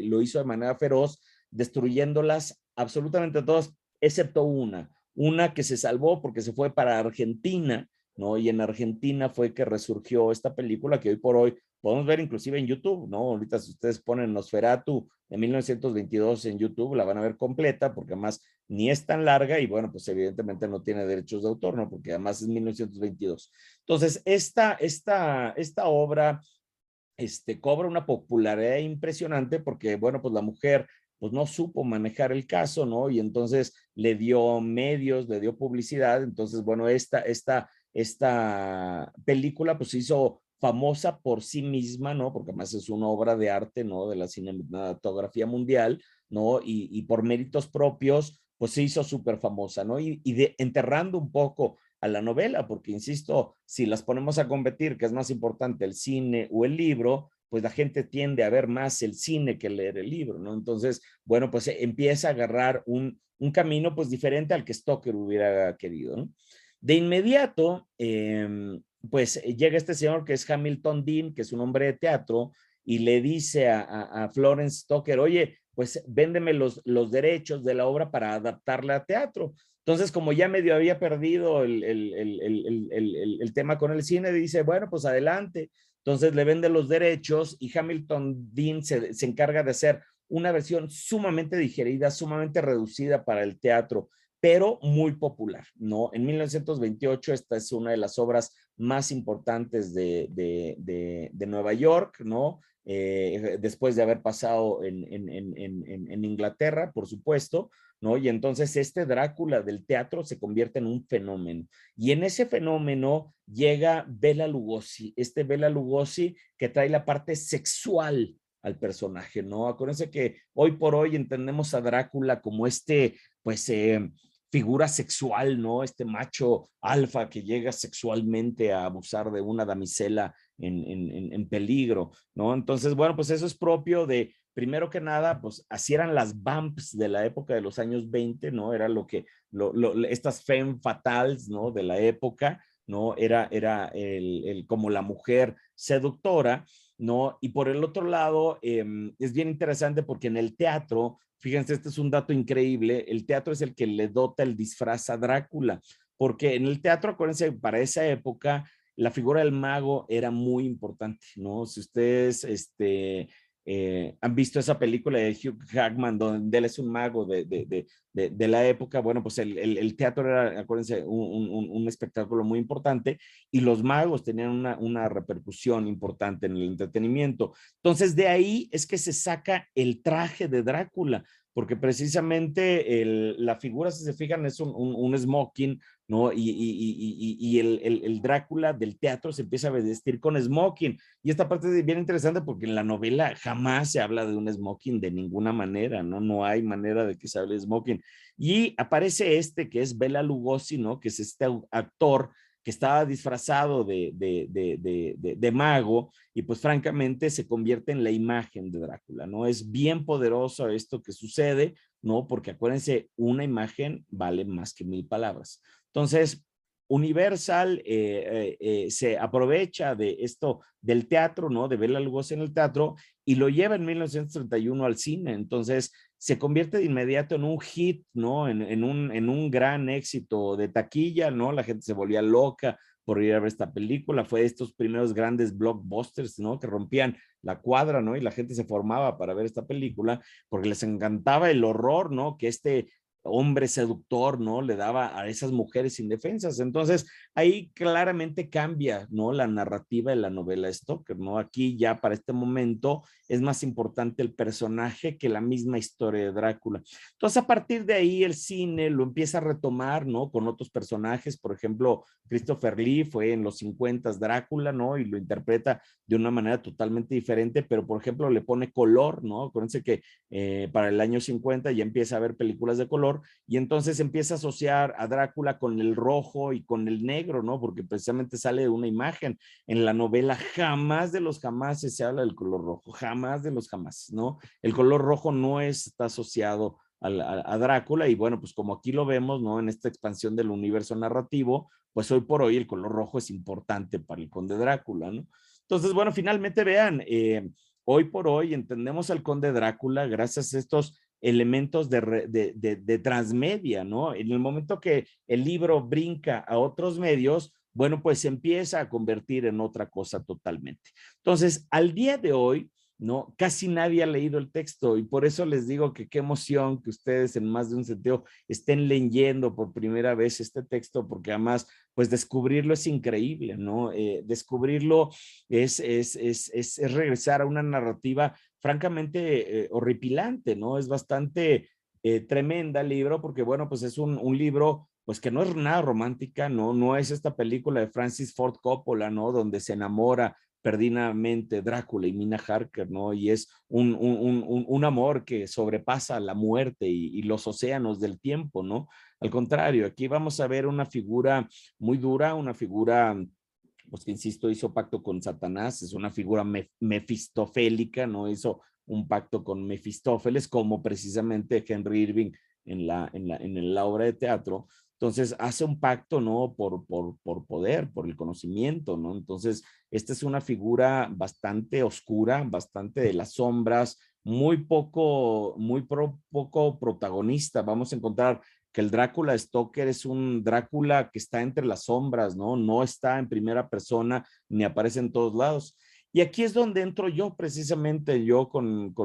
lo hizo de manera feroz, destruyéndolas absolutamente todas, excepto una que se salvó porque se fue para Argentina, ¿no? Y en Argentina fue que resurgió esta película que hoy por hoy podemos ver inclusive en YouTube, ¿no? Ahorita si ustedes ponen Nosferatu de 1922 en YouTube, la van a ver completa, porque además ni es tan larga, y bueno, pues evidentemente no tiene derechos de autor, ¿no? Porque además es 1922. Entonces, esta obra cobra una popularidad impresionante porque, bueno, pues la mujer pues no supo manejar el caso, ¿no? Y entonces le dio medios, le dio publicidad. Entonces, bueno, esta película pues se hizo famosa por sí misma, ¿no? Porque además es una obra de arte, ¿no? De la cinematografía mundial, ¿no? Y por méritos propios, pues se hizo súper famosa, ¿no? Enterrando un poco a la novela, porque insisto, si las ponemos a competir, que es más importante el cine o el libro, pues la gente tiende a ver más el cine que leer el libro, ¿no? Entonces, bueno, pues empieza a agarrar un camino pues diferente al que Stoker hubiera querido, ¿no? De inmediato, pues llega este señor que es Hamilton Dean, que es un hombre de teatro, y le dice a Florence Stoker, oye, pues véndeme los derechos de la obra para adaptarla a teatro. Entonces, como ya medio había perdido el tema con el cine, dice, bueno, pues adelante. Entonces le vende los derechos y Hamilton Dean se encarga de hacer una versión sumamente digerida, sumamente reducida para el teatro, pero muy popular, ¿no? En 1928 esta es una de las obras más importantes de Nueva York, ¿no? Después de haber pasado en Inglaterra, por supuesto, ¿no? Y entonces este Drácula del teatro se convierte en un fenómeno. Y en ese fenómeno llega Bela Lugosi, Bela Lugosi que trae la parte sexual al personaje, ¿no? Acuérdense que hoy por hoy entendemos a Drácula como pues, figura sexual, ¿no? Este macho alfa que llega sexualmente a abusar de una damisela en peligro, ¿no? Entonces, bueno, pues eso es propio de, primero que nada, pues así eran las vamps de la época de los años 20, ¿no? Era estas femme fatales, ¿no? De la época, ¿no? Era como la mujer seductora, ¿no? Y por el otro lado, es bien interesante porque en el teatro, fíjense, este es un dato increíble, el teatro es el que le dota el disfraz a Drácula, porque en el teatro, acuérdense, para esa época, la figura del mago era muy importante, ¿no? Si ustedes han visto esa película de Hugh Jackman, donde él es un mago de la época, bueno, pues el teatro era, acuérdense, un espectáculo muy importante y los magos tenían una repercusión importante en el entretenimiento. Entonces, de ahí es que se saca el traje de Drácula, porque precisamente la figura, si se fijan, es un smoking, ¿no? Y el Drácula del teatro se empieza a vestir con smoking. Y esta parte es bien interesante porque en la novela jamás se habla de un smoking de ninguna manera, ¿no? No hay manera de que se hable de smoking. Y aparece que es Bela Lugosi, ¿no? Que es este actor que estaba disfrazado de mago y pues francamente se convierte en la imagen de Drácula, ¿no? Es bien poderoso esto que sucede, ¿no? Porque acuérdense, una imagen vale más que 1000 palabras. Entonces, Universal se aprovecha de esto del teatro, ¿no? De Bela Lugosi en el teatro y lo lleva en 1931 al cine. Entonces, se convierte de inmediato en un hit, ¿no? En un gran éxito de taquilla, ¿no? La gente se volvía loca por ir a ver esta película. Fue de estos primeros grandes blockbusters, ¿no? Que rompían la cuadra, ¿no? Y la gente se formaba para ver esta película porque les encantaba el horror, ¿no? Que hombre seductor, ¿no? Le daba a esas mujeres indefensas. Entonces, ahí claramente cambia, ¿no? La narrativa de la novela Stoker, ¿no? Aquí ya para este momento es más importante el personaje que la misma historia de Drácula. Entonces, a partir de ahí el cine lo empieza a retomar, ¿no? Con otros personajes, por ejemplo, Christopher Lee fue en los 50 Drácula, ¿no? Y lo interpreta de una manera totalmente diferente, pero por ejemplo le pone color, ¿no? Acuérdense que para el año 50 ya empieza a haber películas de color y entonces empieza a asociar a Drácula con el rojo y con el negro, ¿no? Porque precisamente sale de una imagen. En la novela jamás de los jamases se habla del color rojo, jamás de los jamás, ¿no? El color rojo no está asociado a Drácula y bueno, pues como aquí lo vemos, ¿no? En esta expansión del universo narrativo, pues hoy por hoy el color rojo es importante para el Conde Drácula, ¿no? Entonces, bueno, finalmente vean, hoy por hoy entendemos al Conde Drácula gracias a estos elementos de transmedia, ¿no? En el momento que el libro brinca a otros medios, bueno, pues se empieza a convertir en otra cosa totalmente. Entonces, al día de hoy, ¿no? Casi nadie ha leído el texto y por eso les digo que qué emoción que ustedes en más de un sentido estén leyendo por primera vez este texto, porque además, pues descubrirlo es increíble, ¿no? Descubrirlo es regresar a una narrativa francamente horripilante, ¿no? Es bastante tremenda el libro porque, bueno, pues es un libro pues que no es nada romántica, ¿no? No es esta película de Francis Ford Coppola, ¿no? Donde se enamora perdidamente Drácula y Mina Harker, ¿no? Y es un amor que sobrepasa la muerte y los océanos del tiempo, ¿no? Al contrario, aquí vamos a ver una figura muy dura, una figura pues que insisto, hizo pacto con Satanás, es una figura mefistofélica, ¿no? Hizo un pacto con Mefistófeles, como precisamente Henry Irving en la obra de teatro. Entonces hace un pacto, ¿no? Por poder, por el conocimiento, ¿no? Entonces, esta es una figura bastante oscura, bastante de las sombras, muy poco protagonista. Vamos a encontrar que el Drácula de Stoker es un Drácula que está entre las sombras, ¿no? No está en primera persona ni aparece en todos lados. Y aquí es donde entro yo, precisamente yo con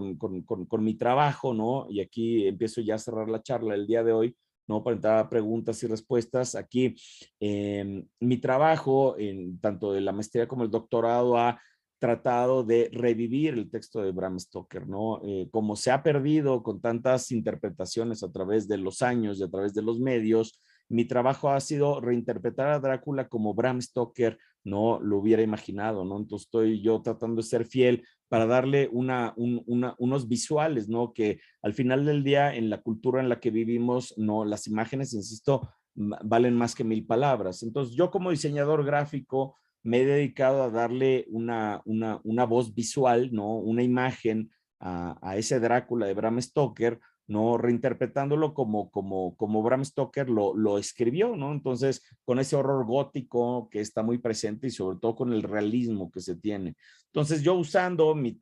mi trabajo, ¿no? Y aquí empiezo ya a cerrar la charla el día de hoy, ¿no? Para entrar a preguntas y respuestas. Aquí mi trabajo, tanto de la maestría como el doctorado, ha tratado de revivir el texto de Bram Stoker, ¿no? Como se ha perdido con tantas interpretaciones a través de los años y a través de los medios, mi trabajo ha sido reinterpretar a Drácula como Bram Stoker no lo hubiera imaginado, ¿no? Entonces estoy yo tratando de ser fiel para darle unos visuales, ¿no? Que al final del día, en la cultura en la que vivimos, no, las imágenes, insisto, valen más que 1000 palabras. Entonces yo como diseñador gráfico me he dedicado a darle una voz visual, ¿no? Una imagen a ese Drácula de Bram Stoker, ¿no? Reinterpretándolo como Bram Stoker lo escribió, ¿no? Entonces, con ese horror gótico que está muy presente y sobre todo con el realismo que se tiene. Entonces, yo usando mi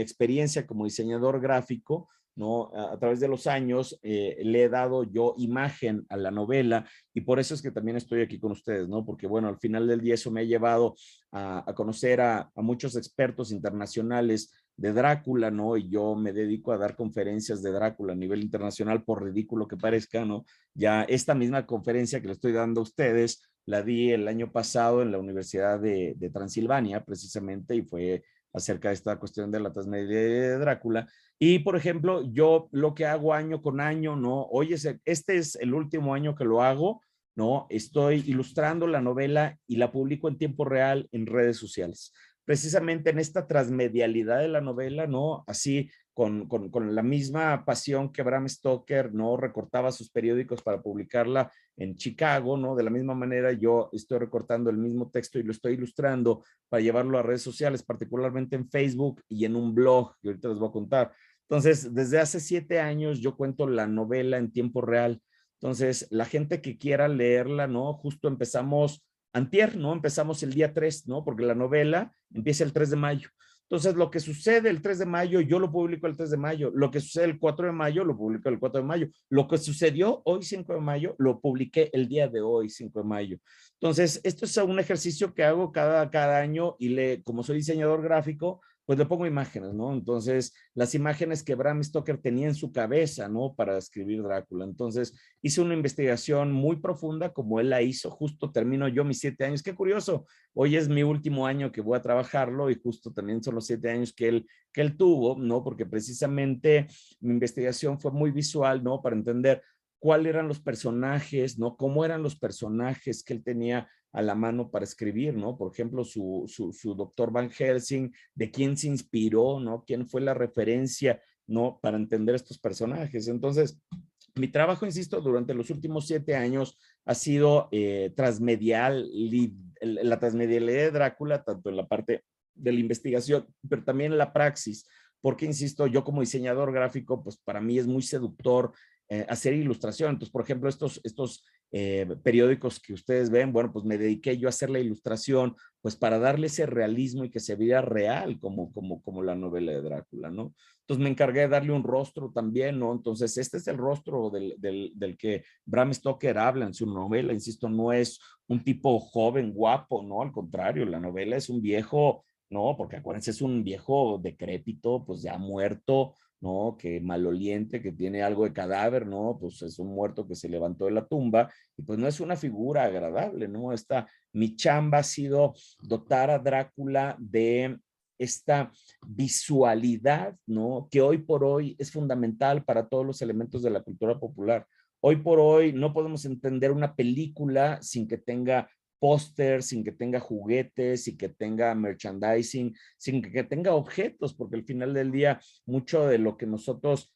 experiencia como diseñador gráfico, ¿no? A través de los años le he dado yo imagen a la novela y por eso es que también estoy aquí con ustedes, ¿no? Porque bueno, al final del día eso me ha llevado a conocer a muchos expertos internacionales de Drácula, ¿no? Y yo me dedico a dar conferencias de Drácula a nivel internacional, por ridículo que parezca, ¿no? Ya esta misma conferencia que le estoy dando a ustedes, la di el año pasado en la Universidad de Transilvania, precisamente, y fue acerca de esta cuestión de la trasmedia de Drácula. Y, por ejemplo, yo lo que hago año con año, ¿no? Oye, este es el último año que lo hago, ¿no? Estoy ilustrando la novela y la publico en tiempo real en redes sociales. Precisamente en esta transmedialidad de la novela, ¿no? Así, con la misma pasión que Bram Stoker, ¿no? Recortaba sus periódicos para publicarla en Chicago, ¿no? De la misma manera yo estoy recortando el mismo texto y lo estoy ilustrando para llevarlo a redes sociales, particularmente en Facebook y en un blog, que ahorita les voy a contar. Entonces, desde hace 7 años yo cuento la novela en tiempo real. Entonces, la gente que quiera leerla, ¿no? Justo empezamos antier, ¿no? Empezamos el día 3, ¿no? Porque la novela empieza el 3 de mayo. Entonces, lo que sucede el 3 de mayo, yo lo publico el 3 de mayo. Lo que sucede el 4 de mayo, lo publico el 4 de mayo. Lo que sucedió hoy, 5 de mayo, lo publiqué el día de hoy, 5 de mayo. Entonces, esto es un ejercicio que hago cada año y como soy diseñador gráfico, pues le pongo imágenes, ¿no? Entonces, las imágenes que Bram Stoker tenía en su cabeza, ¿no? Para escribir Drácula. Entonces, hice una investigación muy profunda como él la hizo. Justo termino yo mis 7 años. Qué curioso. Hoy es mi último año que voy a trabajarlo y justo también son los 7 años que él tuvo, ¿no? Porque precisamente mi investigación fue muy visual, ¿no? Para entender cuáles eran los personajes, ¿no? Cómo eran los personajes que él tenía a la mano para escribir, ¿no? Por ejemplo, su doctor Van Helsing, de quién se inspiró, ¿no? ¿Quién fue la referencia, ¿no? Para entender estos personajes. Entonces, mi trabajo, insisto, durante los últimos 7 años ha sido transmedial, la transmedialidad de Drácula, tanto en la parte de la investigación, pero también en la praxis, porque, insisto, yo como diseñador gráfico, pues para mí es muy seductor hacer ilustración. Entonces, por ejemplo, estos periódicos que ustedes ven, bueno, pues me dediqué yo a hacer la ilustración, pues para darle ese realismo y que se viera real como la novela de Drácula, ¿no? Entonces me encargué de darle un rostro también, ¿no? Entonces este es el rostro del que Bram Stoker habla en su novela, insisto, no es un tipo joven, guapo, ¿no? Al contrario, la novela es un viejo, ¿no? Porque acuérdense, es un viejo decrépito, pues ya muerto, ¿no? Que maloliente, que tiene algo de cadáver, ¿no? Pues es un muerto que se levantó de la tumba y pues no es una figura agradable, ¿no? Mi chamba ha sido dotar a Drácula de esta visualidad, ¿no? Que hoy por hoy es fundamental para todos los elementos de la cultura popular. Hoy por hoy no podemos entender una película sin que tenga póster, sin que tenga juguetes, sin que tenga merchandising, sin que tenga objetos, porque al final del día mucho de lo que nosotros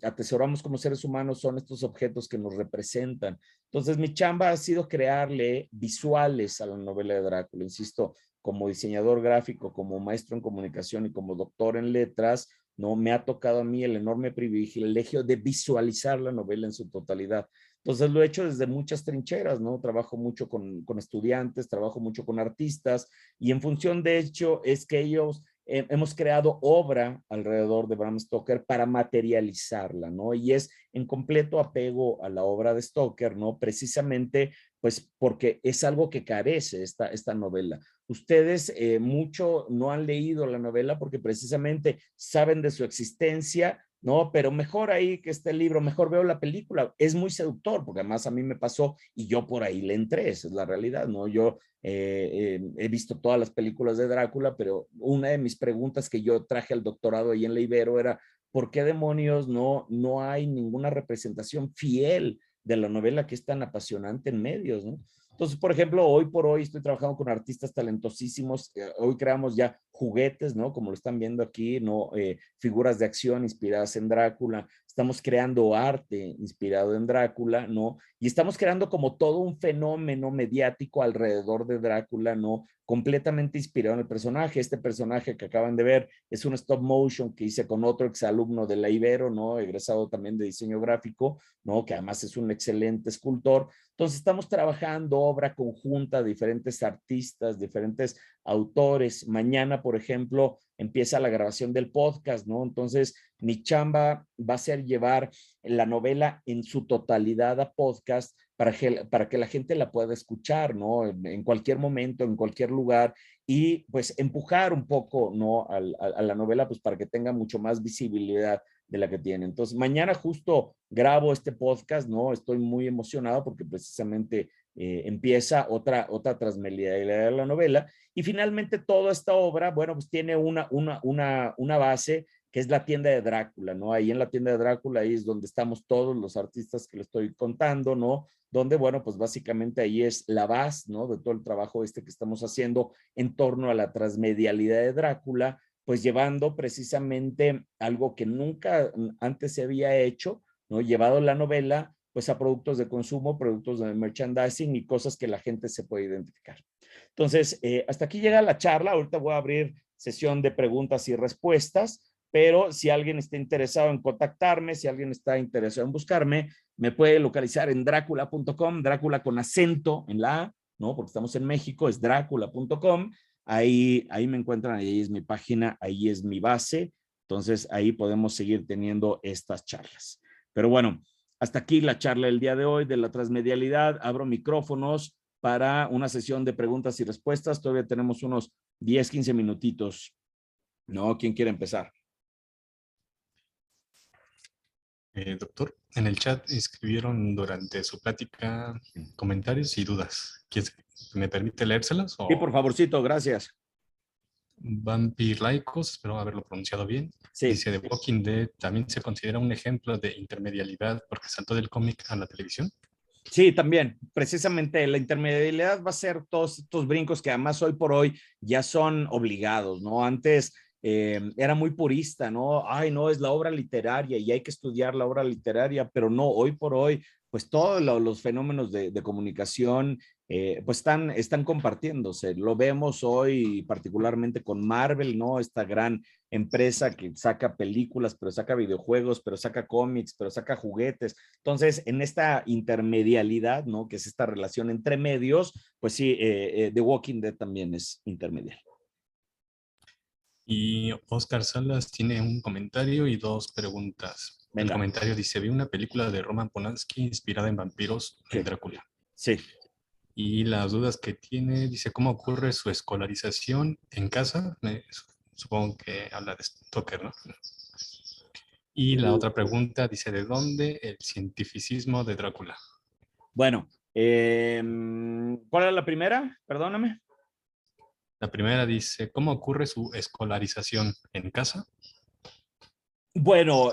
atesoramos como seres humanos son estos objetos que nos representan. Entonces, mi chamba ha sido crearle visuales a la novela de Drácula. Insisto, como diseñador gráfico, como maestro en comunicación y como doctor en letras, ¿no? Me ha tocado a mí el enorme privilegio de visualizar la novela en su totalidad. Entonces lo he hecho desde muchas trincheras, ¿no? Trabajo mucho con estudiantes, trabajo mucho con artistas y en función de hecho es que ellos hemos creado obra alrededor de Bram Stoker para materializarla, ¿no? Y es en completo apego a la obra de Stoker, ¿no? Precisamente, pues porque es algo que carece esta novela. Ustedes mucho no han leído la novela porque precisamente saben de su existencia, ¿no? Pero mejor ahí que esté el libro, mejor veo la película. Es muy seductor, porque además a mí me pasó y yo por ahí le entré, esa es la realidad, ¿no? Yo he visto todas las películas de Drácula, pero una de mis preguntas que yo traje al doctorado ahí en la Ibero era, ¿por qué demonios no hay ninguna representación fiel de la novela que es tan apasionante en medios, ¿no? Entonces, por ejemplo, hoy por hoy estoy trabajando con artistas talentosísimos. Hoy creamos ya juguetes, ¿no? Como lo están viendo aquí, ¿no? Figuras de acción inspiradas en Drácula. Estamos creando arte inspirado en Drácula, ¿no? Y estamos creando como todo un fenómeno mediático alrededor de Drácula, ¿no? Completamente inspirado en el personaje. Este personaje que acaban de ver es un stop motion que hice con otro exalumno de la Ibero, ¿no? Egresado también de diseño gráfico, ¿no? Que además es un excelente escultor. Entonces estamos trabajando obra conjunta, diferentes artistas, diferentes autores. Mañana, por ejemplo, empieza la grabación del podcast, ¿no? Entonces, mi chamba va a ser llevar la novela en su totalidad a podcast para que la gente la pueda escuchar, ¿no? En cualquier momento, en cualquier lugar y pues empujar un poco, ¿no? A la novela, pues para que tenga mucho más visibilidad de la que tiene. Entonces, mañana justo grabo este podcast, ¿no? Estoy muy emocionado porque precisamente empieza otra transmedialidad de la novela y finalmente toda esta obra, bueno, pues tiene una base que es la tienda de Drácula, ¿no? Ahí en la tienda de Drácula, ahí es donde estamos todos los artistas que le estoy contando, ¿no? Donde, bueno, pues básicamente ahí es la base, ¿no? De todo el trabajo que estamos haciendo en torno a la transmedialidad de Drácula, pues llevando precisamente algo que nunca antes se había hecho, ¿no? Llevado la novela, pues a productos de consumo, productos de merchandising y cosas que la gente se puede identificar. Entonces, hasta aquí llega la charla. Ahorita voy a abrir sesión de preguntas y respuestas, pero si alguien está interesado en contactarme, si alguien está interesado en buscarme, me puede localizar en dracula.com, Drácula con acento en la A, ¿no? Porque estamos en México, es dracula.com. Ahí me encuentran, ahí es mi página, ahí es mi base. Entonces, ahí podemos seguir teniendo estas charlas. Pero bueno, hasta aquí la charla del día de hoy de la transmedialidad. Abro micrófonos para una sesión de preguntas y respuestas. Todavía tenemos unos 10, 15 minutitos. ¿No? ¿Quién quiere empezar? Doctor, en el chat escribieron durante su plática comentarios y dudas. ¿Me permite leérselas? Sí, por favorcito, gracias. Vampir Laicos, espero haberlo pronunciado bien. Sí. Dice, The Walking Dead también se considera un ejemplo de intermedialidad porque saltó del cómic a la televisión. Sí, también. Precisamente la intermedialidad va a ser todos estos brincos que además hoy por hoy ya son obligados, ¿no? Antes era muy purista, ¿no? Ay, no, es la obra literaria y hay que estudiar la obra literaria, pero no, hoy por hoy, pues todos los fenómenos de comunicación pues están compartiéndose. Lo vemos hoy particularmente con Marvel, ¿no? Esta gran empresa que saca películas, pero saca videojuegos, pero saca cómics, pero saca juguetes. Entonces, en esta intermedialidad, ¿no? Que es esta relación entre medios, pues sí, The Walking Dead también es intermedial. Y Oscar Salas tiene un comentario y dos preguntas. Venga. El comentario dice, vi una película de Roman Polanski inspirada en vampiros en Drácula. Sí. Y las dudas que tiene, dice, ¿cómo ocurre su escolarización en casa? Supongo que habla de Stoker, ¿no? Y la otra pregunta dice, ¿de dónde el cientificismo de Drácula? Bueno, ¿cuál es la primera? Perdóname. La primera dice, ¿cómo ocurre su escolarización en casa? Bueno,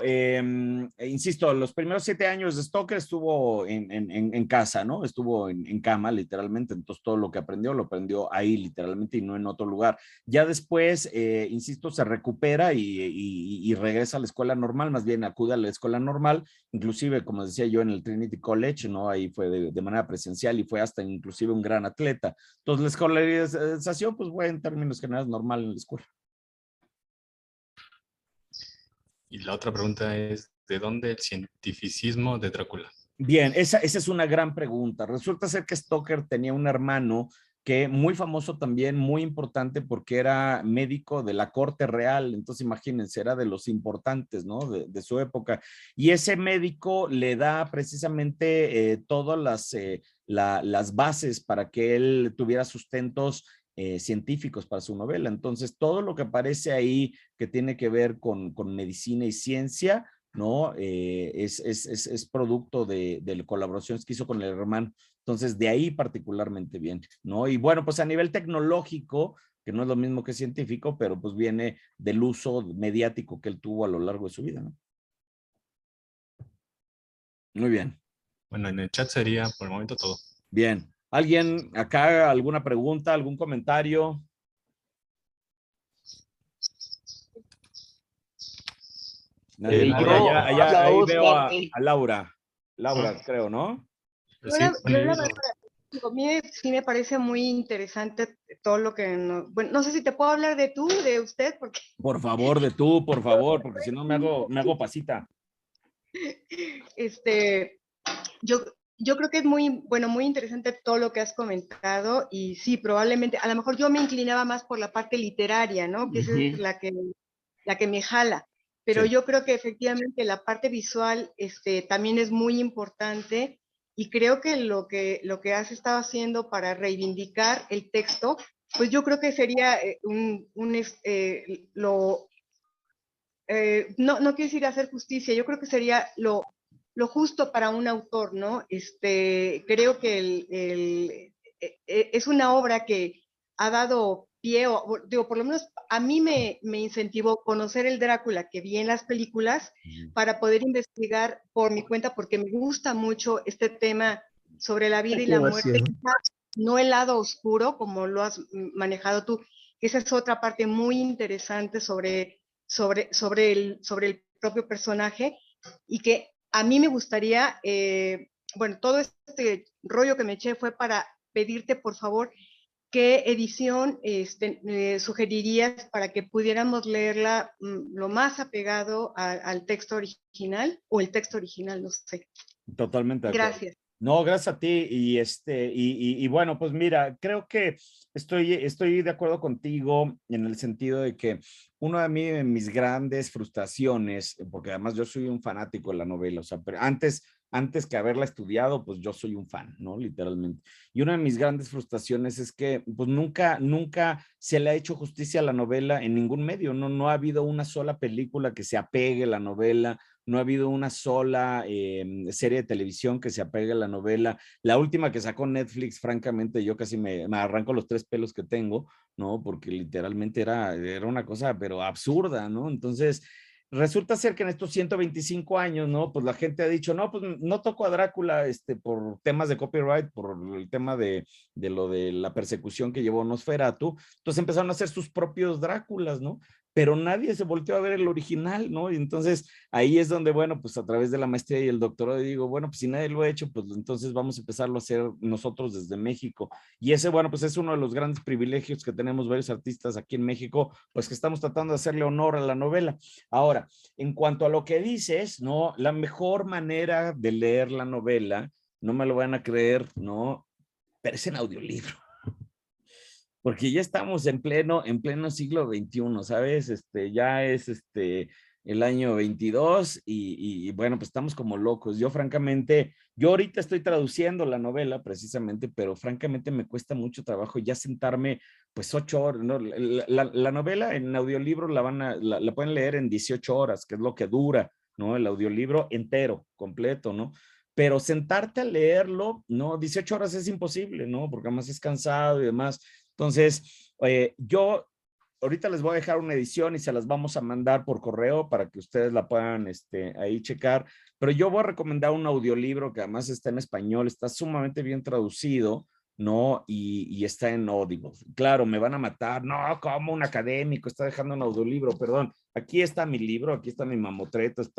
insisto, los primeros 7 años de Stoker estuvo en casa, ¿no? Estuvo en cama, literalmente. Entonces, todo lo que aprendió, lo aprendió ahí, literalmente, y no en otro lugar. Ya después, insisto, se recupera y regresa a la escuela normal, más bien acude a la escuela normal, inclusive, como decía yo, en el Trinity College, ¿no? Ahí fue de manera presencial y fue hasta inclusive un gran atleta. Entonces, la escolarización, pues, fue en términos generales normal en la escuela. Y la otra pregunta es, ¿de dónde el cientificismo de Drácula? Bien, esa es una gran pregunta. Resulta ser que Stoker tenía un hermano que muy famoso también, muy importante porque era médico de la corte real. Entonces, imagínense, era de los importantes, ¿no? De su época. Y ese médico le da precisamente todas las bases para que él tuviera sustentos científicos para su novela. Entonces, todo lo que aparece ahí que tiene que ver con medicina y ciencia, ¿no? Es producto de colaboraciones que hizo con el hermano. Entonces, de ahí particularmente viene, ¿no? Y bueno, pues a nivel tecnológico, que no es lo mismo que científico, pero pues viene del uso mediático que él tuvo a lo largo de su vida, ¿no? Muy bien. Bueno, en el chat sería por el momento todo. Bien. ¿Alguien acá, alguna pregunta, algún comentario? Nadie. Ahí veo a Laura. Laura, creo, ¿no? Yo la verdad, digo, a mí sí me parece muy interesante todo lo que... bueno, no sé si te puedo hablar de tú, de usted, porque... Por favor, de tú, por favor, porque si no me hago pasita. Yo creo que es muy, bueno, muy interesante todo lo que has comentado y sí, probablemente, a lo mejor yo me inclinaba más por la parte literaria, ¿no? Que esa es la que me jala, pero yo creo que efectivamente la parte visual también es muy importante y creo que lo que has estado haciendo para reivindicar el texto, pues yo creo que sería no quiero decir hacer justicia, yo creo que sería lo justo para un autor, ¿no? Creo que es una obra que ha dado pie, digo, por lo menos a mí me incentivó conocer el Drácula que vi en las películas para poder investigar por mi cuenta, porque me gusta mucho este tema sobre la vida y la muerte, no el lado oscuro, como lo has manejado tú, que esa es otra parte muy interesante sobre el propio personaje y que a mí me gustaría, bueno, todo este rollo que me eché fue para pedirte, por favor, qué edición sugerirías para que pudiéramos leerla lo más apegado al texto original, o el texto original, no sé. Totalmente de acuerdo. Gracias. No, gracias a ti. Y bueno, pues mira, creo que estoy de acuerdo contigo en el sentido de que una de mis grandes frustraciones, porque además yo soy un fanático de la novela, o sea, pero antes que haberla estudiado, pues yo soy un fan, ¿no? Literalmente. Y una de mis grandes frustraciones es que pues nunca se le ha hecho justicia a la novela en ningún medio, no ha habido una sola película que se apegue a la novela, no ha habido una sola serie de televisión que se apegue a la novela. La última que sacó Netflix, francamente, yo casi me arranco los 3 pelos que tengo, ¿no? Porque literalmente era una cosa, pero absurda, ¿no? Entonces, resulta ser que en estos 125 años, ¿no? Pues la gente ha dicho, no, pues no toco a Drácula por temas de copyright, por el tema de lo de la persecución que llevó Nosferatu. Entonces empezaron a hacer sus propios Dráculas, ¿no? Pero nadie se volteó a ver el original, ¿no? Y entonces ahí es donde, bueno, pues a través de la maestría y el doctorado digo, bueno, pues si nadie lo ha hecho, pues entonces vamos a empezarlo a hacer nosotros desde México. Y ese, bueno, pues es uno de los grandes privilegios que tenemos varios artistas aquí en México, pues que estamos tratando de hacerle honor a la novela. Ahora, en cuanto a lo que dices, ¿no? La mejor manera de leer la novela, no me lo van a creer, ¿no? Pero es en audiolibro. Porque ya estamos en pleno siglo XXI, ¿sabes? Ya es el año 22 y bueno, pues estamos como locos. Yo francamente, yo ahorita estoy traduciendo la novela precisamente, pero francamente me cuesta mucho trabajo ya sentarme pues 8 horas, ¿no? La novela en audiolibro la pueden leer en 18 horas, que es lo que dura, ¿no? El audiolibro entero, completo, ¿no? Pero sentarte a leerlo, ¿no? 18 horas es imposible, ¿no? Porque además es cansado y demás. Entonces, yo ahorita les voy a dejar una edición y se las vamos a mandar por correo para que ustedes la puedan ahí checar. Pero yo voy a recomendar un audiolibro que además está en español, está sumamente bien traducido, ¿no? Y está en Audible. Claro, me van a matar. No, como un académico está dejando un audiolibro, perdón. Aquí está mi libro, aquí está mi mamotreto, es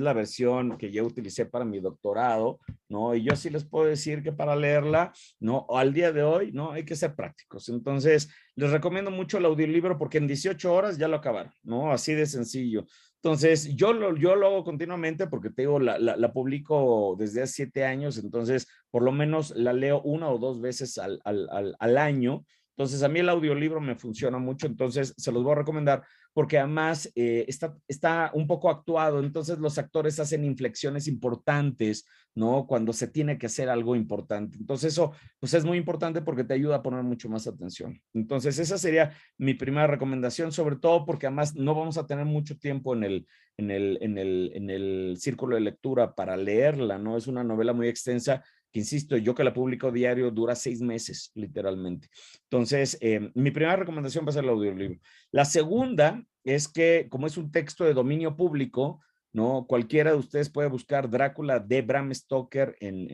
la versión que yo utilicé para mi doctorado, ¿no? Y yo sí les puedo decir que para leerla, ¿no? Al día de hoy, ¿no? Hay que ser prácticos. Entonces, les recomiendo mucho el audiolibro porque en 18 horas ya lo acabaron, ¿no? Así de sencillo. Entonces, yo lo hago continuamente porque te digo, la publico desde hace 7 años, entonces por lo menos la leo 1 o 2 veces al año. Entonces, a mí el audiolibro me funciona mucho, entonces se los voy a recomendar porque además está un poco actuado, entonces los actores hacen inflexiones importantes, ¿no? Cuando se tiene que hacer algo importante. Entonces eso, pues es muy importante porque te ayuda a poner mucho más atención. Entonces esa sería mi primera recomendación, sobre todo porque además no vamos a tener mucho tiempo en el círculo de lectura para leerla, ¿no? Es una novela muy extensa que, insisto, yo que la publico diario dura 6 meses, literalmente. Entonces, mi primera recomendación va a ser el audiolibro. La segunda es que, como es un texto de dominio público, ¿no? Cualquiera de ustedes puede buscar Drácula de Bram Stoker en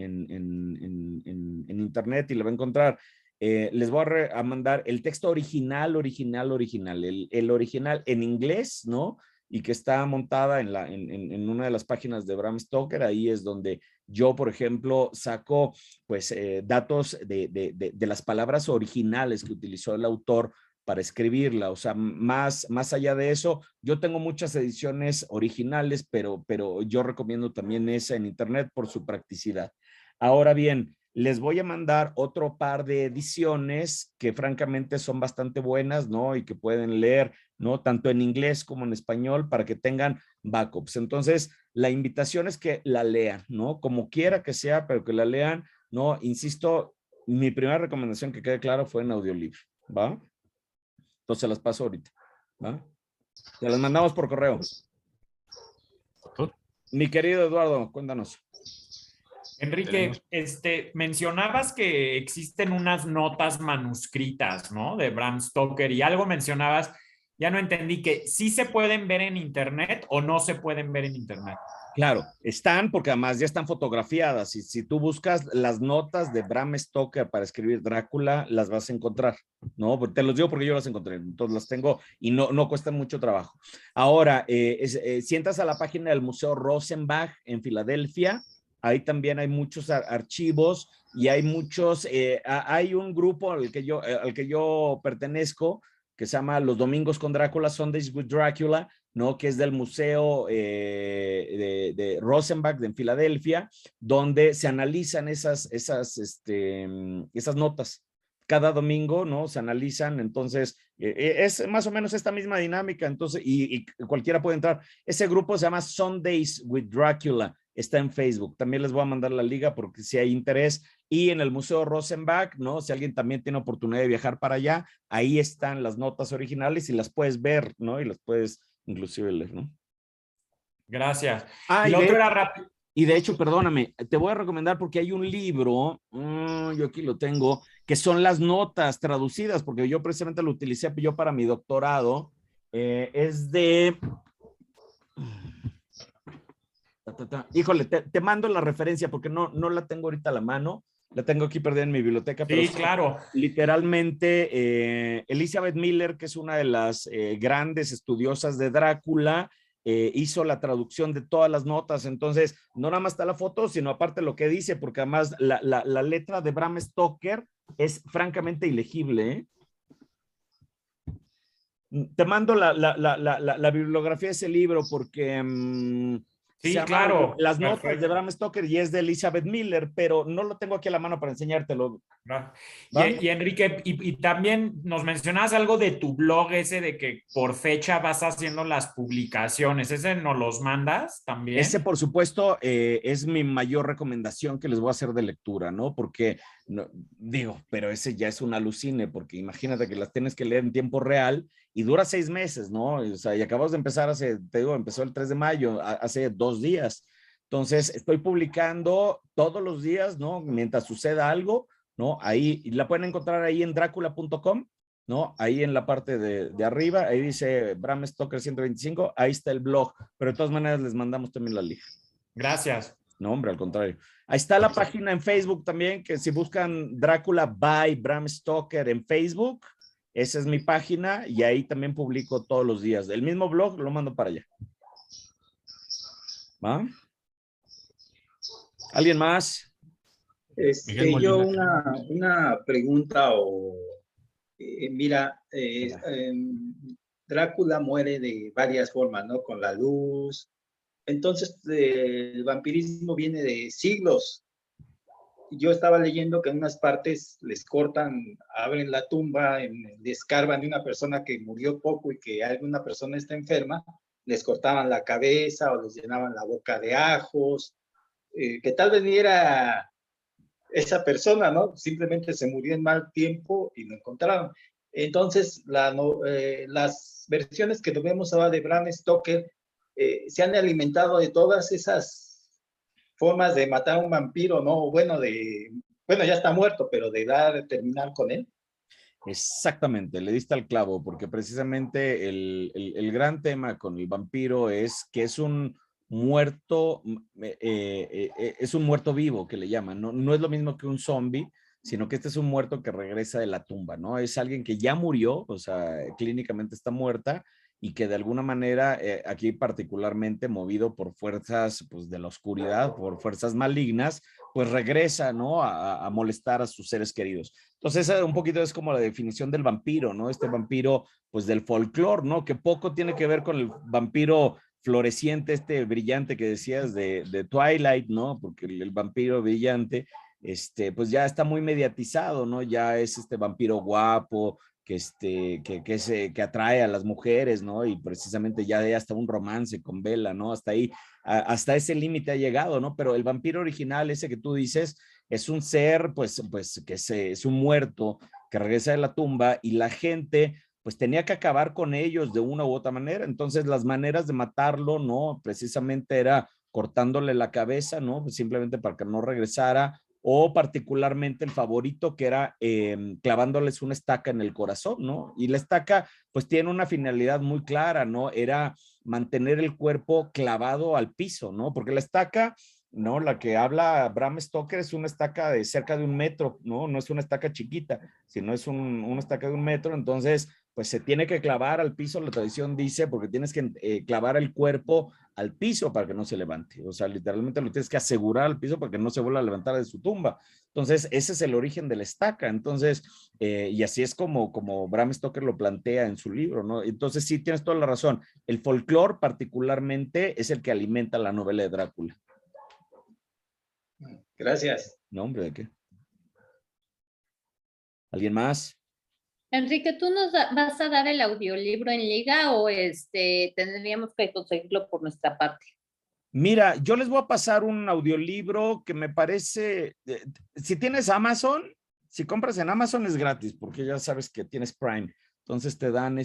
internet y lo va a encontrar. Les voy a mandar el texto original, el original en inglés, ¿no? Y que está montada en una de las páginas de Bram Stoker. Ahí es donde yo, por ejemplo, saco pues datos de las palabras originales que utilizó el autor para escribirla. O sea, más allá de eso, yo tengo muchas ediciones originales, pero yo recomiendo también esa en internet por su practicidad. Ahora bien, les voy a mandar otro par de ediciones que francamente son bastante buenas, ¿no? Y que pueden leer, ¿no? Tanto en inglés como en español para que tengan backups. Entonces, la invitación es que la lean, ¿no? Como quiera que sea, pero que la lean, ¿no? Insisto, mi primera recomendación, que quede claro, fue en audiolibro, ¿va? Entonces las paso ahorita, ¿va? Te las mandamos por correo. Mi querido Eduardo, cuéntanos. Enrique, mencionabas que existen unas notas manuscritas, ¿no? De Bram Stoker y algo mencionabas, ya no entendí, que sí se pueden ver en internet o no se pueden ver en internet. Claro, están porque además ya están fotografiadas y si tú buscas las notas de Bram Stoker para escribir Drácula, las vas a encontrar, ¿no? Te los digo porque yo las encontré, entonces las tengo y no cuestan mucho trabajo. Ahora, si entras a la página del Museo Rosenbach en Filadelfia, ahí también hay muchos archivos y hay muchos, hay un grupo al que yo pertenezco que se llama Los Domingos con Drácula, Sundays with Dracula, ¿no? Que es del Museo de Rosenbach en Filadelfia, donde se analizan esas notas. Cada domingo, ¿no? Se analizan, entonces es más o menos esta misma dinámica, entonces, y cualquiera puede entrar. Ese grupo se llama Sundays with Dracula, está en Facebook. También les voy a mandar la liga porque si hay interés. Y en el Museo Rosenbach, ¿no? Si alguien también tiene oportunidad de viajar para allá, ahí están las notas originales y las puedes ver, ¿no? Y las puedes inclusive leer, ¿no? Gracias. Y lo otro era rápido. Y de hecho, perdóname, te voy a recomendar porque hay un libro, yo aquí lo tengo, que son las notas traducidas, porque yo precisamente lo utilicé yo para mi doctorado. Es de... Híjole, te mando la referencia porque no la tengo ahorita a la mano. La tengo aquí perdida en mi biblioteca. Sí, pero claro. Literalmente, Elizabeth Miller, que es una de las grandes estudiosas de Drácula, hizo la traducción de todas las notas. Entonces, no nada más está la foto, sino aparte lo que dice, porque además la letra de Bram Stoker es francamente ilegible, ¿eh? Te mando la bibliografía de ese libro porque... Sí, claro. Las notas de Bram Stoker y es de Elizabeth Miller, pero no lo tengo aquí a la mano para enseñártelo. Y Enrique, y también nos mencionabas algo de tu blog ese de que por fecha vas haciendo las publicaciones. ¿Ese nos los mandas también? Ese, por supuesto, es mi mayor recomendación que les voy a hacer de lectura, ¿no? Porque, pero ese ya es un alucine, porque imagínate que las tienes que leer en tiempo real y dura 6 meses, ¿no? O sea, y acabamos de empezar empezó el 3 de mayo, hace 2 días. Entonces, estoy publicando todos los días, ¿no? Mientras suceda algo, ¿no? Ahí, la pueden encontrar ahí en dracula.com, ¿no? Ahí en la parte de arriba, ahí dice Bram Stoker 125, ahí está el blog, pero de todas maneras les mandamos también la liga. Gracias. No, hombre, al contrario. Ahí está la página en Facebook también, que si buscan Drácula by Bram Stoker en Facebook, esa es mi página y ahí también publico todos los días. El mismo blog lo mando para allá. ¿Va? ¿Alguien más? Yo una pregunta mira, Drácula muere de varias formas, ¿no? Con la luz. Entonces, el vampirismo viene de siglos. Yo estaba leyendo que en unas partes les cortan, abren la tumba, descarban de una persona que murió poco y que alguna persona está enferma, les cortaban la cabeza o les llenaban la boca de ajos, que tal vez ni era esa persona, ¿no? Simplemente se murió en mal tiempo y lo encontraron. Entonces, las versiones que vemos ahora de Bram Stoker se han alimentado de todas esas formas de matar a un vampiro, ¿no? Bueno, ya está muerto, pero de terminar con él. Exactamente, le diste al clavo, porque precisamente el gran tema con el vampiro es que es un muerto, es un muerto vivo que le llaman, no es lo mismo que un zombie, sino que este es un muerto que regresa de la tumba, ¿no? Es alguien que ya murió, o sea, clínicamente está muerta, y que de alguna manera, aquí particularmente movido por fuerzas pues, de la oscuridad, por fuerzas malignas, pues regresa, ¿no? A molestar a sus seres queridos. Entonces, un poquito es como la definición del vampiro, ¿no? Este vampiro, pues del folclore, ¿no? Que poco tiene que ver con el vampiro floreciente, este brillante que decías de Twilight, ¿no? Porque el vampiro brillante, pues ya está muy mediatizado, ¿no? Ya es este vampiro guapo, que atrae a las mujeres, ¿no? Y precisamente ya hay hasta un romance con Bella, ¿no? Hasta ahí, hasta ese límite ha llegado, ¿no? Pero el vampiro original, ese que tú dices, es un ser, pues que es un muerto que regresa de la tumba y la gente, pues tenía que acabar con ellos de una u otra manera. Entonces, las maneras de matarlo, ¿no? Precisamente era cortándole la cabeza, ¿no? Pues simplemente para que no regresara, o particularmente el favorito que era clavándoles una estaca en el corazón, ¿no? Y la estaca pues tiene una finalidad muy clara, ¿no? Era mantener el cuerpo clavado al piso, ¿no? Porque la estaca, ¿no? La que habla Bram Stoker es una estaca de cerca de 1 metro, ¿no? No es una estaca chiquita, sino es una estaca de 1 metro, entonces pues se tiene que clavar al piso, la tradición dice, porque tienes que clavar el cuerpo al piso para que no se levante. O sea, literalmente lo tienes que asegurar al piso para que no se vuelva a levantar de su tumba. Entonces, ese es el origen de la estaca. Entonces, y así es como Bram Stoker lo plantea en su libro, ¿no? Entonces, sí, tienes toda la razón. El folclore particularmente es el que alimenta la novela de Drácula. Gracias. No, hombre, ¿de qué? ¿Alguien más? Enrique, ¿tú nos vas a dar el audiolibro en liga o tendríamos que conseguirlo por nuestra parte? Mira, yo les voy a pasar un audiolibro que me parece, si tienes Amazon, si compras en Amazon es gratis, porque ya sabes que tienes Prime. Entonces te dan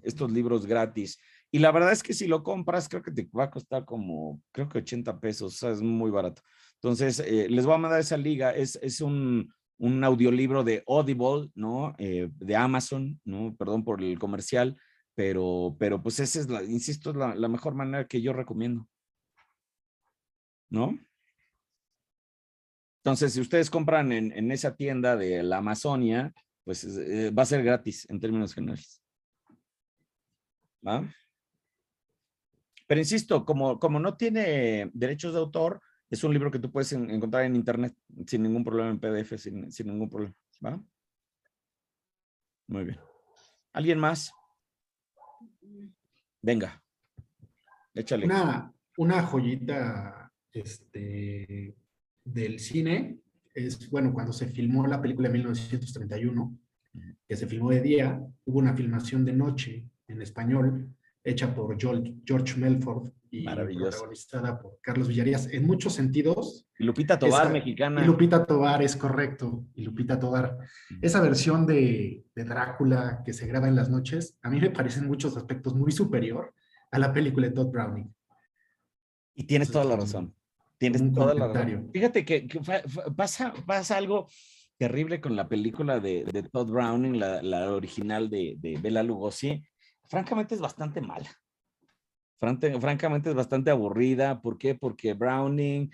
estos libros gratis. Y la verdad es que si lo compras, creo que te va a costar como, creo que 80 pesos, o sea, es muy barato. Entonces, les voy a mandar esa liga, es un audiolibro de Audible, ¿no? De Amazon, ¿no? Perdón por el comercial, pero pues esa es insisto, es la mejor manera que yo recomiendo, ¿no? Entonces, si ustedes compran en esa tienda de la Amazonia, pues va a ser gratis en términos generales. ¿Va? Pero insisto, como no tiene derechos de autor, es un libro que tú puedes encontrar en internet sin ningún problema, en PDF, sin ningún problema. ¿Va? Muy bien. ¿Alguien más? Venga. Échale. Una joyita del cine es, bueno, cuando se filmó la película de 1931, que se filmó de día, hubo una filmación de noche en español, hecha por George Melford y protagonizada por Carlos Villarías, en muchos sentidos. Y Lupita Tovar, mexicana. Y Lupita Tovar, es correcto, y Lupita Tovar. Esa versión de Drácula que se graba en las noches, a mí me parece en muchos aspectos muy superior a la película de Todd Browning. Y tienes toda la razón. Tienes toda la razón. Fíjate que pasa algo terrible con la película de Todd Browning, la original de Bela Lugosi. Francamente es bastante mala. Francamente es bastante aburrida. ¿Por qué? Porque Browning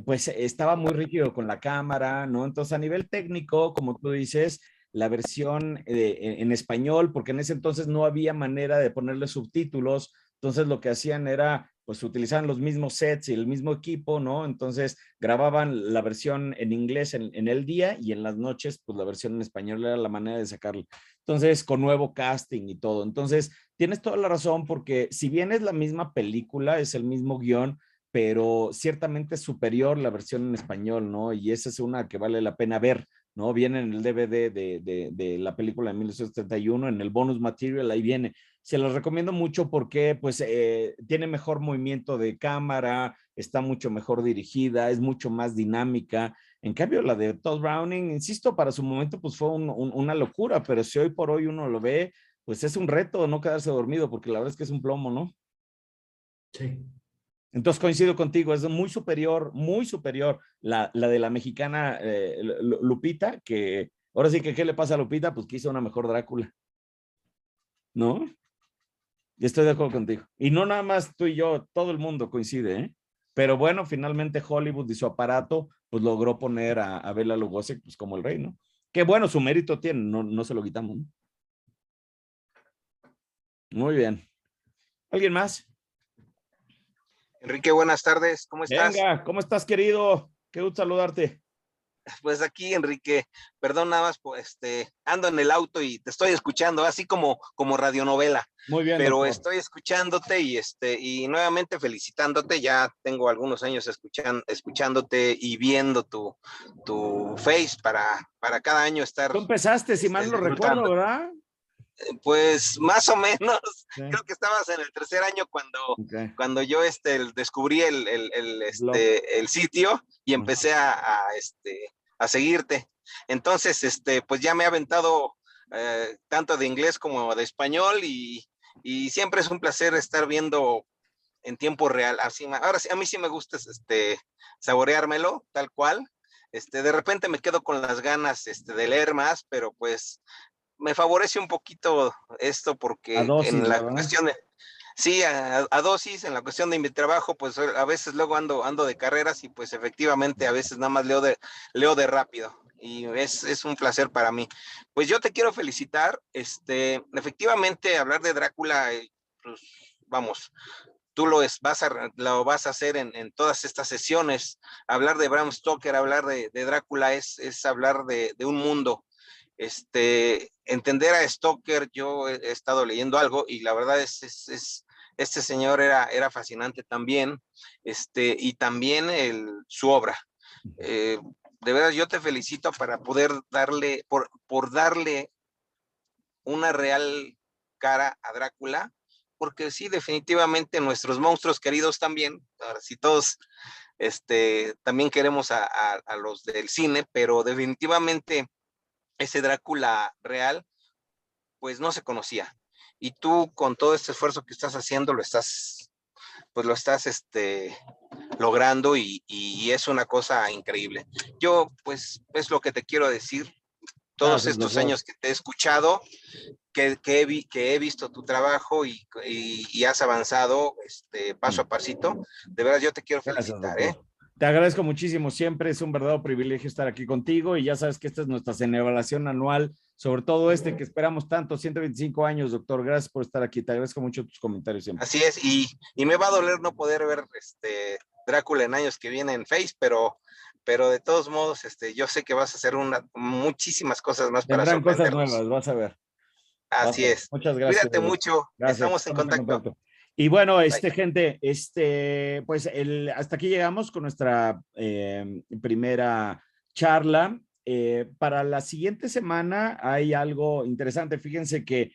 pues estaba muy rígido con la cámara, ¿no? Entonces a nivel técnico, como tú dices, la versión en español, porque en ese entonces no había manera de ponerle subtítulos, entonces lo que hacían era, pues utilizaban los mismos sets y el mismo equipo, ¿no? Entonces grababan la versión en inglés en el día y en las noches, pues la versión en español era la manera de sacarla. Entonces, con nuevo casting y todo. Entonces, tienes toda la razón porque si bien es la misma película, es el mismo guión, pero ciertamente es superior la versión en español, ¿no? Y esa es una que vale la pena ver, ¿no? Viene en el DVD de la película de 1971, en el bonus material, ahí viene. Se los recomiendo mucho porque pues tiene mejor movimiento de cámara, está mucho mejor dirigida, es mucho más dinámica. En cambio, la de Todd Browning, insisto, para su momento pues fue una locura, pero si hoy por hoy uno lo ve, pues es un reto no quedarse dormido, porque la verdad es que es un plomo, ¿no? Sí. Entonces coincido contigo, es muy superior la de la mexicana Lupita, que ahora sí que ¿qué le pasa a Lupita? Pues que hizo una mejor Drácula, ¿no? Y estoy de acuerdo contigo. Y no nada más tú y yo, todo el mundo coincide, ¿eh? Pero bueno, finalmente Hollywood y su aparato, pues logró poner a Bela Lugosi pues como el rey, ¿no? Que bueno, su mérito tiene, no se lo quitamos, ¿no? Muy bien. ¿Alguien más? Enrique, buenas tardes, ¿cómo estás? Venga, ¿cómo estás, querido? Qué gusto saludarte. Pues aquí, Enrique, perdón nada más, pues, ando en el auto y te estoy escuchando, así como radionovela. Muy bien, pero doctor. estoy escuchándote y nuevamente felicitándote. Ya tengo algunos años escuchándote y viendo tu Face para cada año estar. Tú empezaste, si mal no recuerdo, ¿verdad? Pues más o menos, Sí. creo que estabas en el tercer año Okay. cuando yo descubrí el sitio y empecé a seguirte. Entonces, pues ya me he aventado tanto de inglés como de español y siempre es un placer estar viendo en tiempo real. Así, ahora sí, a mí sí me gusta saboreármelo tal cual. De repente me quedo con las ganas de leer más, pero pues me favorece un poquito esto porque dosis, en la ¿verdad? cuestión de, sí, a dosis, en la cuestión de mi trabajo, pues a veces luego ando de carreras y pues efectivamente a veces nada más leo de rápido y es un placer para mí. Pues yo te quiero felicitar, efectivamente hablar de Drácula, pues vamos, tú lo vas a hacer en todas estas sesiones. Hablar de Bram Stoker, hablar de Drácula es hablar de un mundo. Entender a Stoker, yo he estado leyendo algo y la verdad este señor era fascinante también, y también su obra. De verdad yo te felicito para poder por darle una real cara a Drácula, porque sí, definitivamente nuestros monstruos queridos también, ahora sí todos, también queremos a los del cine, pero definitivamente ese Drácula real, pues no se conocía. Y tú con todo este esfuerzo que estás haciendo, lo estás logrando y es una cosa increíble. Yo, pues, es lo que te quiero decir. Todos estos años que te he escuchado, que he visto tu trabajo y has avanzado paso a pasito, de verdad yo te quiero felicitar. Gracias, te agradezco muchísimo, siempre es un verdadero privilegio estar aquí contigo y ya sabes que esta es nuestra celebración anual, sobre todo que esperamos tanto, 125 años, doctor, gracias por estar aquí, te agradezco mucho tus comentarios siempre. Así es, y me va a doler no poder ver Drácula en años que viene en Face, pero de todos modos, yo sé que vas a hacer muchísimas cosas más para sorprendernos. Cosas nuevas, vas a ver. Así es. Muchas gracias. Cuídate mucho. Gracias. Estamos en contacto. Y bueno, gente, pues hasta aquí llegamos con nuestra primera charla. Para la siguiente semana hay algo interesante. Fíjense que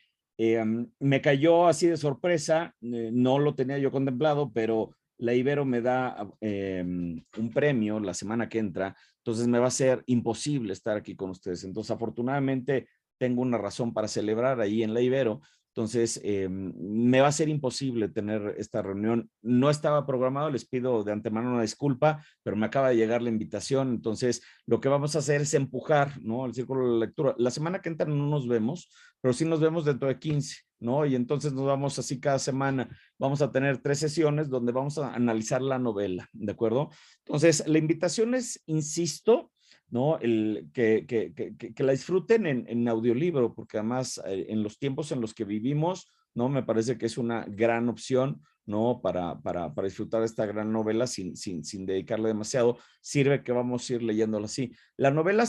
me cayó así de sorpresa, no lo tenía yo contemplado, pero la Ibero me da un premio la semana que entra, entonces me va a ser imposible estar aquí con ustedes. Entonces, afortunadamente, tengo una razón para celebrar ahí en la Ibero. Entonces, me va a ser imposible tener esta reunión. No estaba programado, les pido de antemano una disculpa, pero me acaba de llegar la invitación. Entonces, lo que vamos a hacer es empujar, ¿no?, el círculo de lectura. La semana que entra no nos vemos, pero sí nos vemos dentro de 15, ¿no? Y entonces nos vamos así cada semana. Vamos a tener 3 sesiones donde vamos a analizar la novela, ¿de acuerdo? Entonces, la invitación es, insisto, ¿no?, que la disfruten en audiolibro, porque además en los tiempos en los que vivimos, ¿no?, me parece que es una gran opción, ¿no?, para disfrutar de esta gran novela sin dedicarle demasiado. Sirve que vamos a ir leyéndola así. La novela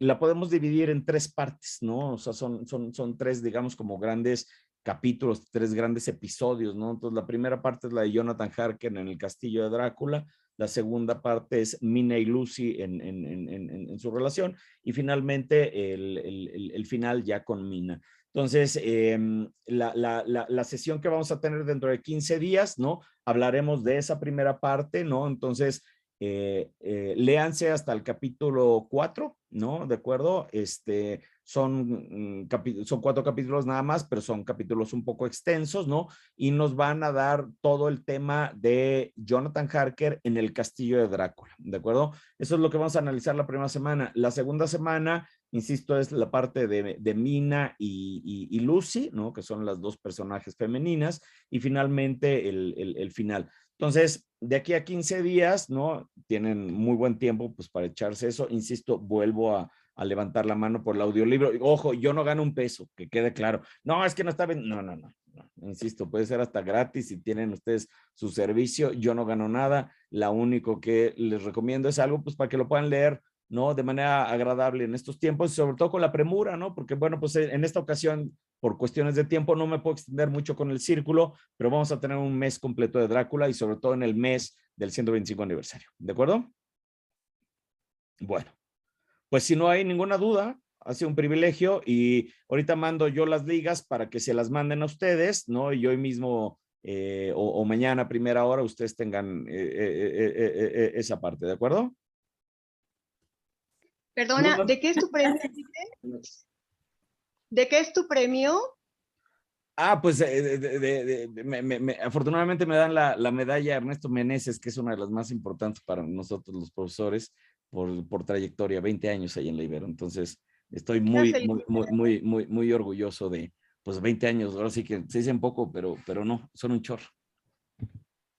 la podemos dividir en 3 partes, ¿no? O sea, son 3, digamos, como grandes capítulos, 3 grandes episodios, ¿no? Entonces, la primera parte es la de Jonathan Harker en el castillo de Drácula. La segunda parte es Mina y Lucy en su relación, y finalmente el final ya con Mina. Entonces, la sesión que vamos a tener dentro de 15 días, ¿no? Hablaremos de esa primera parte, ¿no? Entonces, léanse hasta el capítulo 4, ¿no? ¿De acuerdo? Son 4 capítulos nada más, pero son capítulos un poco extensos, ¿no? Y nos van a dar todo el tema de Jonathan Harker en el castillo de Drácula, ¿de acuerdo? Eso es lo que vamos a analizar la primera semana. La segunda semana, insisto, es la parte de Mina y Lucy, ¿no?, que son las 2 personajes femeninas, y finalmente el final. Entonces, de aquí a 15 días, ¿no?, tienen muy buen tiempo pues para echarse eso. Insisto, vuelvo a levantar la mano por el audiolibro. Ojo, yo no gano un peso, que quede claro. No, es que no está bien. No. Insisto, puede ser hasta gratis si tienen ustedes su servicio. Yo no gano nada. Lo único que les recomiendo es algo pues para que lo puedan leer, ¿no?, de manera agradable en estos tiempos, sobre todo con la premura, ¿no? Porque, bueno, pues en esta ocasión, por cuestiones de tiempo, no me puedo extender mucho con el círculo, pero vamos a tener un mes completo de Drácula y sobre todo en el mes del 125 aniversario. ¿De acuerdo? Bueno, pues si no hay ninguna duda, ha sido un privilegio, y ahorita mando yo las ligas para que se las manden a ustedes, ¿no? Y hoy mismo o mañana a primera hora ustedes tengan esa parte, ¿de acuerdo? Perdona, ¿de qué es tu premio? ¿De qué es tu premio? Pues afortunadamente me dan la medalla Ernesto Meneses, que es una de las más importantes para nosotros los profesores por trayectoria, 20 años ahí en la Ibero. Entonces, estoy muy orgulloso de, pues, 20 años. Ahora sí que se dicen poco, pero no, son un chorro.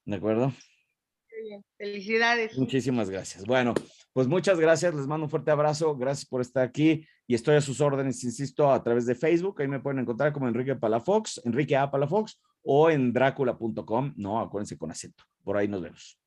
¿De acuerdo? Muy bien, felicidades. Muchísimas gracias. Bueno, pues muchas gracias, les mando un fuerte abrazo, gracias por estar aquí y estoy a sus órdenes, insisto, a través de Facebook. Ahí me pueden encontrar como Enrique A. Palafox, o en dracula.com, no, acuérdense, con acento. Por ahí nos vemos.